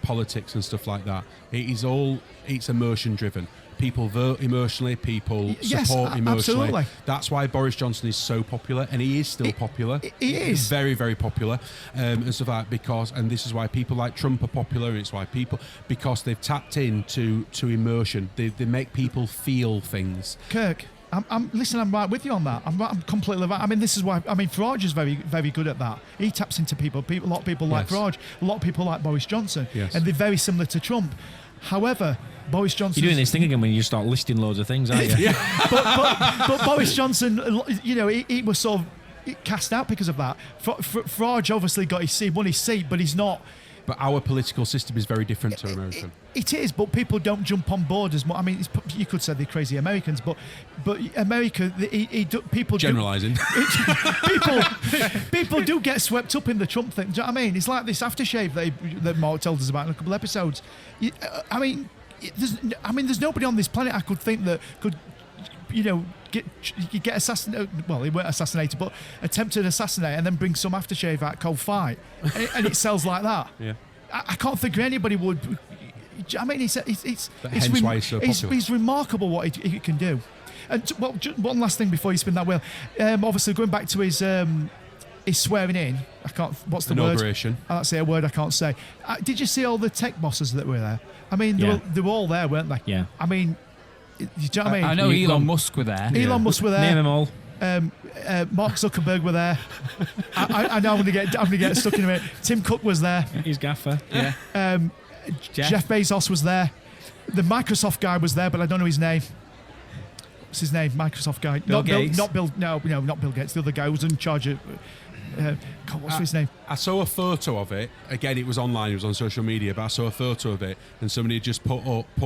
E: politics and stuff like that. It's emotion driven. People vote emotionally, people support emotionally.
G: Absolutely.
E: That's why Boris Johnson is so popular, and he is still popular.
G: He is.
E: Very, very popular, and stuff like that, and this is why people like Trump are popular, and it's why because they've tapped into emotion. They make people feel things.
G: Kirk, I'm right with you on that. I'm completely right. I mean, this is why. I mean, Farage is very, very good at that. He taps into people. A lot of people like Farage. A lot of people like Boris Johnson.
E: Yes.
G: And they're very similar to Trump. However, Boris Johnson.
C: You're doing this thing again when you start listing loads of things, aren't you?
G: but Boris Johnson, he was sort of cast out because of that. Farage obviously won his seat, but he's not.
E: But our political system is very different to American.
G: It is, but people don't jump on board as much. I mean, you could say they're crazy Americans, but America, people
E: generalising.
G: People do get swept up in the Trump thing. Do you know what I mean? It's like this aftershave that Mark told us about in a couple of episodes. There's nobody on this planet I could think that could, get assassinated. Well, he weren't assassinated, but attempted to assassinate and then bring some aftershave out cold fight, and it sells like that.
E: Yeah,
G: I can't think anybody would. I mean, it's
E: hence why he's so popular.
G: It's remarkable what he can do. And one last thing before you spin that wheel. Obviously, going back to his swearing in, I can't. What's the word?
E: Inauguration.
G: That's a word I can't say. Did you see all the tech bosses that were there? I mean,
C: Yeah.
G: they were all there, weren't they?
C: Yeah.
G: I mean, you know what I mean?
F: I know Elon Musk were there.
G: Elon Musk were
C: Name
G: there.
C: them all.
G: Mark Zuckerberg were there. I know I'm gonna get stuck in a minute. Tim Cook was there.
C: He's gaffer.
F: Yeah.
G: Jeff Bezos was there. The Microsoft guy was there, but I don't know his name. What's his name? Microsoft guy.
F: Bill Gates?
G: Not Bill. No, not Bill Gates. The other guy who was in charge of. God, what's his name?
E: I saw a photo of it. Again, it was online. It was on social media, but I saw a photo of it, and somebody had just put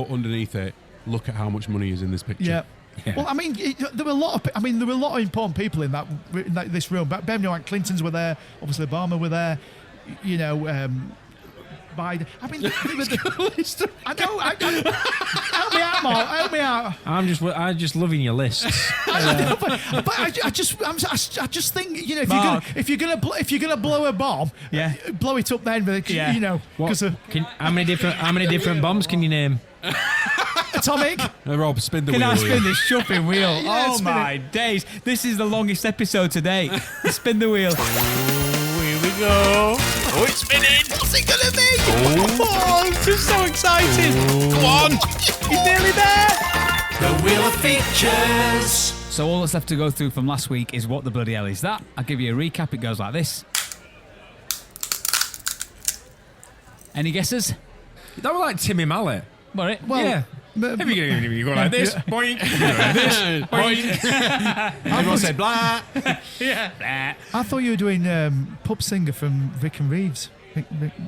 E: underneath it. Look at how much money is in this picture.
G: Yeah.
C: Yeah.
G: Well, I mean, there were a lot of. I mean, there were a lot of important people in this room. But Ben Clintons were there. Obviously, Obama were there. You know, Biden. I mean, they were the, I know. Help me out, Mark. Help me out.
C: I'm just loving your lists.
G: But I just think, you know, if you're gonna blow a bomb,
F: Yeah.
G: blow it up then. But
F: Yeah.
G: you know,
C: What?
G: because
C: How many different bombs can you name?
G: atomic.
E: Rob, spin the
F: Can
E: wheel.
F: I
E: will you?
F: spin this shopping wheel?
G: Yeah,
F: Oh
G: spin
F: my days. This is the longest episode to date. Spin the wheel.
C: Here we go. Oh, it's spinning.
G: What's it gonna be?
C: Oh, I'm just so excited. Go on. He's nearly there.
D: The Wheel of Features.
F: So all that's left to go through from last week is what the bloody hell is that? I'll give you a recap. It goes like this. Any guesses?
C: That was like Timmy Mallet.
F: Got it?
G: Well,
C: Yeah. If you go like this, boing. You go like this, boing.
E: Everyone said blah.
F: Yeah.
G: I thought you were doing Pub Singer from Vic and Reeves. You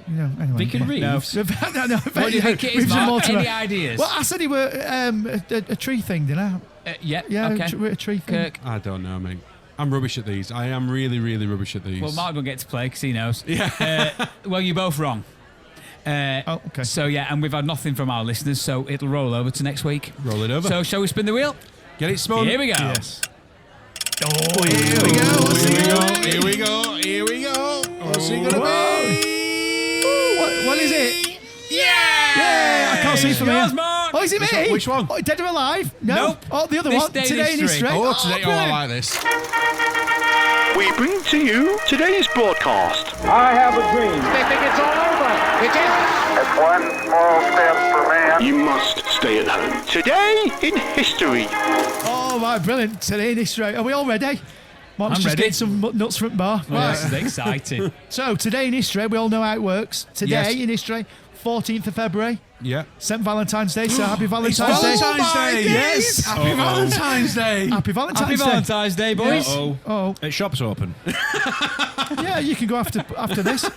G: know, anyway.
C: Vic and Reeves?
G: No,
F: What do you think it is,
G: Reeves and
F: Mark?
G: Mortimer.
F: Any ideas?
G: Well, I said he were a tree thing, didn't I?
F: Yeah,
G: Yeah,
F: okay.
G: a tree thing.
F: Kirk.
E: I don't know, mate. I'm rubbish at these. I am really, really rubbish at these.
F: Well, Mark don't get to play because he knows. Yeah. Well, you're both wrong.
G: Oh, okay.
F: So, yeah, and we've had nothing from our listeners, so it'll roll over to next week.
E: Roll it over.
F: So, shall we spin the wheel?
E: Get it spun.
F: Here we go.
G: Yes.
E: Oh, here we go. Here we go. Here we go. What's it gonna be?
G: What is it?
F: Yeah!
G: I can't see from
F: Yours,
G: here.
F: Mark.
G: Oh, is it me?
E: Which one?
G: Oh, Dead or Alive? No.
F: Nope.
G: Oh, the other
F: This
G: one.
F: day in
G: Today in
F: history.
G: History.
E: Oh, today. Oh, I
G: brilliant.
E: like this.
H: We bring to you today's broadcast.
I: I have a dream. They think it's all over. It is.
J: It's one small step for man.
H: You must stay at home. Today in history.
G: Oh, right, brilliant. Today in History. Are we all ready? Mark's
F: I'm
G: just
F: ready.
G: getting some nuts from the bar.
F: Well, this is exciting.
G: So, today in history, we all know how it works. Today
E: Yes.
G: in history, 14th of February,
E: Yeah.
G: St. Valentine's Day, so happy
E: It's
G: Valentine's Day.
E: Valentine's Day.
G: Yes.
E: Happy Valentine's Day.
G: Happy Valentine's
F: Happy
G: Day.
F: Valentine's Day, boys.
G: Oh,
C: Shop's open.
G: yeah, you can go after this.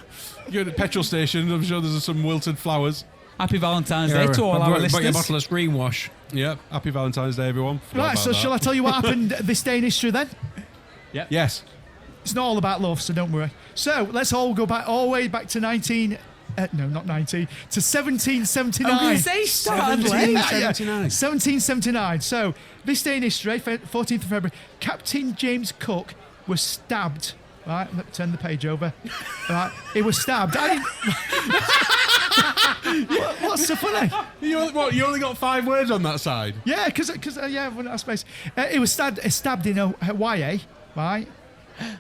E: You're at the petrol station. I'm sure there's some wilted flowers.
F: Happy Valentine's Day to all our
C: Brought your
F: listeners.
C: bottle of screen wash.
E: Yeah. Happy Valentine's Day, everyone.
G: Right, so shall I tell you what happened this day in history then?
E: Yes.
G: It's not all about love, so don't worry. So, let's all go back all the way back to 1779.
F: I'm gonna say started late.
G: 1779. So, this day in history, 14th of February, Captain James Cook was stabbed. Right, let me turn the page over. Right, he was stabbed. What's so funny?
E: You only got 5 words on that side.
G: Yeah, because yeah, when I space, he was stabbed in Hawaii, right?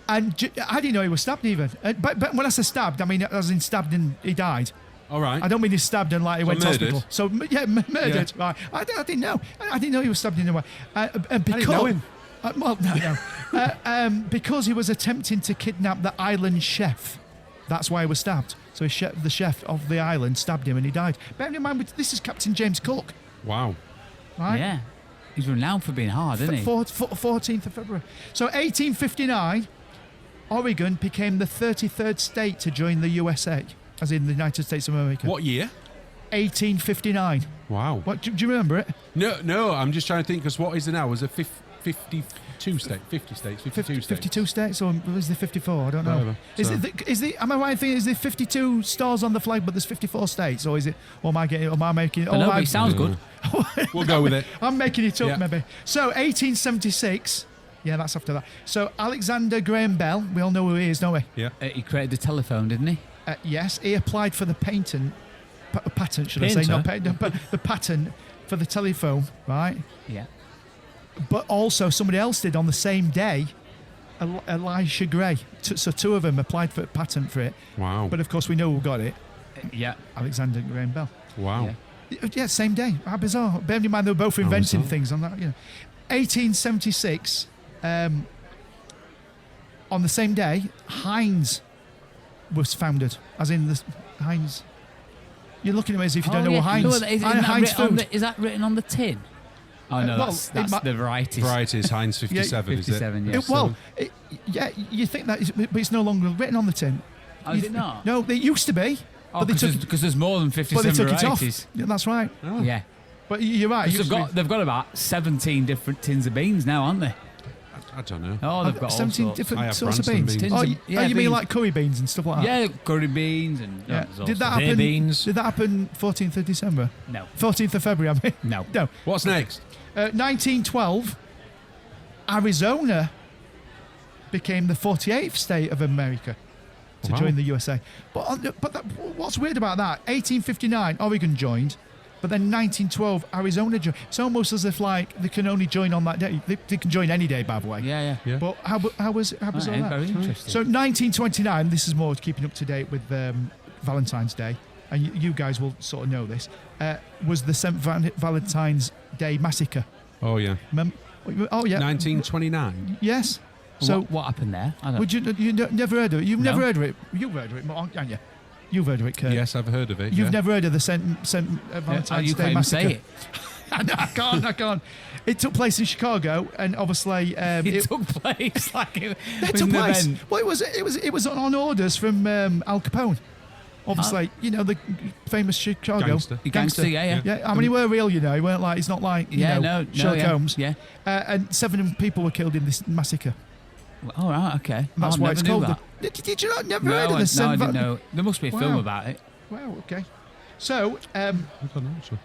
G: And I didn't know he was stabbed even. But when I say stabbed, I mean as in stabbed and he died.
E: All right.
G: I don't mean he stabbed and like he went to
E: murdered?
G: hospital. So yeah, murdered. Right. I didn't know. I didn't know he was stabbed in Hawaii. Because,
E: didn't know him.
G: Well, no. Because he was attempting to kidnap the island chef. That's why he was stabbed. So the chef of the island stabbed him and he died. Bear in mind, this is Captain James Cook,
E: Wow.
G: right?
F: Yeah. He's renowned for being hard, isn't he?
G: 14th of February. So 1859, Oregon became the 33rd state to join the USA, as in the United States of America.
E: What year?
G: 1859.
E: Wow.
G: What do you remember it?
E: No. I'm just trying to think because what is it now? Was it 52 states? 50 states? 52 states?
G: 52 states, or is there 54? I don't know.
E: Whatever.
G: Is
E: So-
G: it? Am I right in thinking is there 52 stars on the flag, but there's 54 states, or is it? Or am I getting? Or am I making?
F: I know, but it sounds good.
E: We'll go with it.
G: I'm making it up,
E: Yeah.
G: maybe. So 1876. Yeah, that's after that. So Alexander Graham Bell, we all know who he is, don't we?
E: Yeah.
F: He created the telephone, didn't he?
G: Yes, he applied for the patent, should I say,
C: Painter?
G: not patent, but the patent for the telephone, right?
F: Yeah.
G: But also somebody else did on the same day Elisha Gray. So two of them applied for a patent for it.
E: Wow.
G: But of course, we know who got it.
F: Yeah.
G: Alexander Graham Bell.
E: Wow.
G: Yeah, same day. How bizarre. Bearing in mind they were both inventing
E: bizarre.
G: things on that. 1876. On the same day, Heinz was founded. As in the Heinz. You're looking at me as if you don't know what Heinz. Heinz food.
F: Is that written on the tin? Oh no, that's the varieties.
E: Varieties, Heinz 57, is it?
F: 57, yes.
G: You think that, but it's no longer written on the tin.
F: Oh, is it not?
G: No, it used to be.
F: Oh, because there's more than 57
G: but they took
F: varieties.
G: it off. Yeah, that's right.
E: Oh.
F: Yeah.
G: But you're right.
F: They've got about 17 different tins of beans now, aren't they?
E: I don't know.
F: Oh, they've got
G: 17
F: all sorts.
G: different sorts of beans. You mean like curry beans and stuff like that?
F: Yeah, curry beans and
G: Did that happen?
C: Beans.
G: Did that happen 14th of December?
F: No.
G: 14th of February, I mean.
F: No.
E: What's next?
G: 1912, Arizona became the 48th state of America to join the USA. But what's weird about that? 1859, Oregon joined, but then 1912, Arizona joined. It's almost as if like they can only join on that day. They can join any day, by the way.
F: Yeah.
G: But how was that?
F: Very interesting.
G: So 1929, this is more keeping up to date with Valentine's Day, and you guys will sort of know this, was the St. Valentine's Day Massacre.
E: Oh, yeah.
G: Oh, yeah.
E: 1929?
G: Yes. So
F: what happened there? I don't
G: would you never heard of it? You've never heard of it? You've heard of it, haven't you? You've heard of it, Kurt.
E: Yes, I've heard of it.
G: You've never heard of the St. Valentine's Day Massacre?
F: Say it.
G: I can't. It took place in Chicago, and obviously
F: it took place like it was
G: took
F: an
G: place.
F: event.
G: Well, it was on orders from Al Capone. Obviously, the famous Chicago
F: Gangster, yeah.
G: I mean, he weren't real, He weren't like. It's not like Sherlock Holmes.
F: Yeah.
G: And 7 people were killed in this massacre.
F: Oh, right, okay.
G: And that's why it's called. Did you not never heard of this?
F: No, I didn't know. There must be a film about it.
G: Wow. Okay. So,
E: I don't know, actually.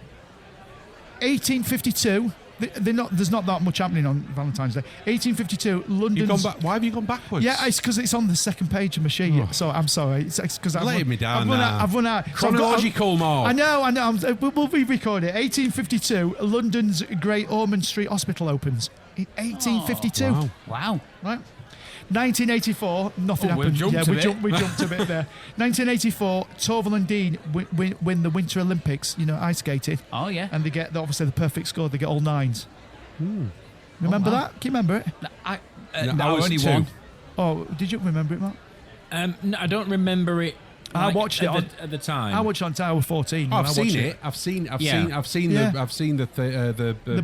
G: 1852. There's not that much happening on Valentine's Day. 1852, London.
E: You've gone back. Why have you gone backwards?
G: Yeah, it's because it's on the second page of my sheet.
E: Oh.
G: So I'm sorry. It's because I've
E: letting me down.
G: I've run out.
E: Chronological more.
G: I know. We'll re-record it. 1852, London's Great Ormond Street Hospital opens. In 1852.
E: Oh,
F: wow.
G: Right. 1984, nothing happened. We jumped a bit there. 1984, Torval and Dean win the Winter Olympics, ice skating.
F: Oh, yeah.
G: And they get, obviously, the perfect score. They get all 9s. Remember that? Can you remember it?
F: No, only 2. One.
G: Oh, did you remember it, Mark?
C: No, I don't remember it.
G: I watched it
C: at the time.
G: I watched it on Tower 14.
E: I've seen it. I've seen the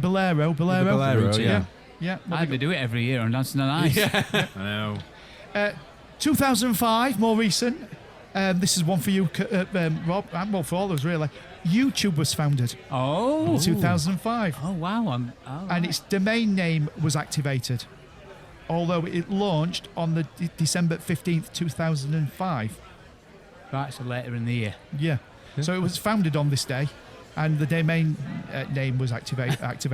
G: Bolero.
E: Bolero, yeah.
G: Yeah,
F: they do it every year on Dancing on Ice.
E: Yeah.
C: I know.
G: 2005, more recent. This is one for you, Rob. Well, for all of us, really. YouTube was founded.
F: Oh.
G: In 2005.
F: Oh, wow.
G: And its domain name was activated, although it launched on the December 15th, 2005.
F: Right, so later in the year.
G: Yeah. So it was founded on this day. And the domain name was activated. But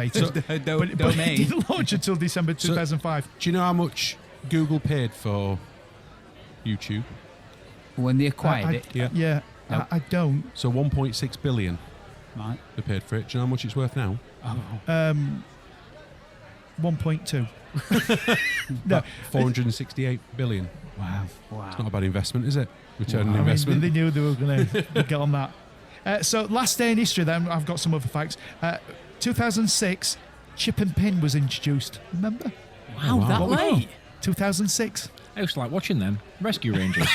G: it didn't launch until December 2005.
E: Do you know how much Google paid for YouTube?
F: When they acquired it?
G: Yeah.
F: Nope.
G: I don't.
E: So 1.6 billion
F: right.
E: they paid for it. Do you know how much it's worth now?
G: 1.2.
E: No. 468 billion.
F: Wow.
E: It's not a bad investment, is it? Return on investment.
G: They knew they were going to get on that. So last day in history then, I've got some other facts. 2006, chip and pin was introduced. Remember?
F: Wow, that late?
G: 2006.
C: I used to like watching them. Rescue Rangers.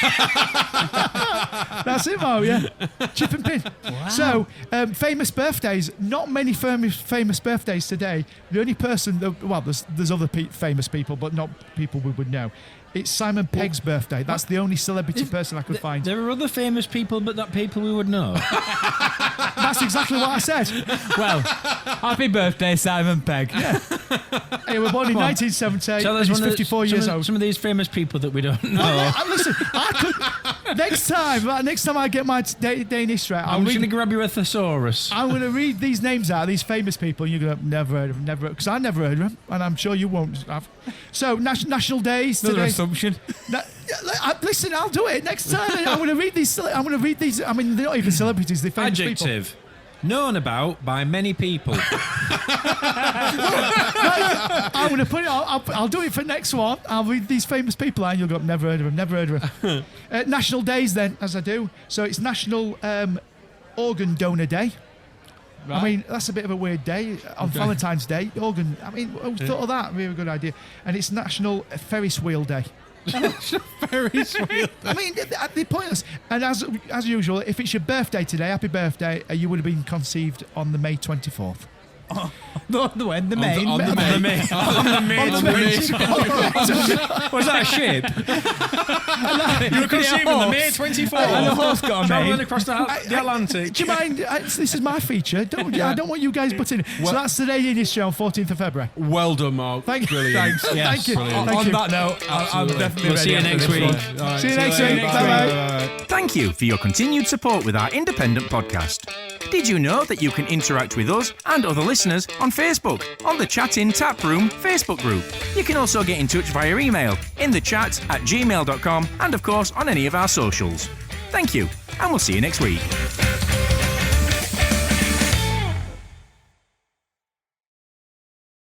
G: That's it, Mo, yeah. Chip and pin.
F: Wow.
G: So, famous birthdays. Not many famous birthdays today. The only person, there's other famous people, but not people we would know. It's Simon Pegg's birthday. That's the only celebrity person I could find.
C: There are other famous people, but not people we would know.
G: That's exactly what I said.
F: Well, happy birthday, Simon Pegg.
G: Yeah. He was born in 1978. And he's 54 years old.
C: Some of these famous people that we don't know.
G: Listen, next time I get my day in history,
C: I'm just going to grab your thesaurus.
G: I'm going to read these names out, these famous people, and you're going to never heard of them, because I never heard of them, and I'm sure you won't have. So, national days today.
F: Another assumption.
G: Listen, I'll do it next time. I'm going to read these. I mean, they're not even celebrities. They're famous
C: Adjective.
G: people.
C: known about by many people.
G: I'm going to put it. I'll do it for next one. I'll read these famous people out, and you'll go, never heard of them, never heard of them. National days, then, as I do. So it's National Organ Donor Day. Right. I mean, that's a bit of a weird day on Valentine's Day. Organ. I mean, who thought of that? Really good idea. And it's National Ferris Wheel Day.
E: Ferris wheel.
G: I mean, they're pointless. And as usual, if it's your birthday today, happy birthday. You would have been conceived on the May 24th.
F: The when? The main?
E: On the May.
C: Was that a ship? You were conceived on the May 24th.
F: And the horse got a
C: travelling
F: maid.
C: across the Atlantic.
G: Do you mind? This is my feature. I don't want you guys butting in. So that's today in history on 14th of February.
E: Well done, Mark.
G: Thank you.
E: Brilliant.
G: Thanks.
C: Yes.
G: Thank you.
E: Brilliant.
G: Thank
F: On
G: you.
F: that note, I'm definitely
C: We'll
F: ready.
C: see you next
F: after this
C: week.
F: one.
E: All right,
G: See you next week. Bye-bye.
K: Thank you for your continued support with our independent podcast. Did you know that you can interact with us and other listeners on Facebook, on the Chat In Tap Room Facebook group? You can also get in touch via email, innthechat@gmail.com, and of course on any of our socials. Thank you, and we'll see you next week.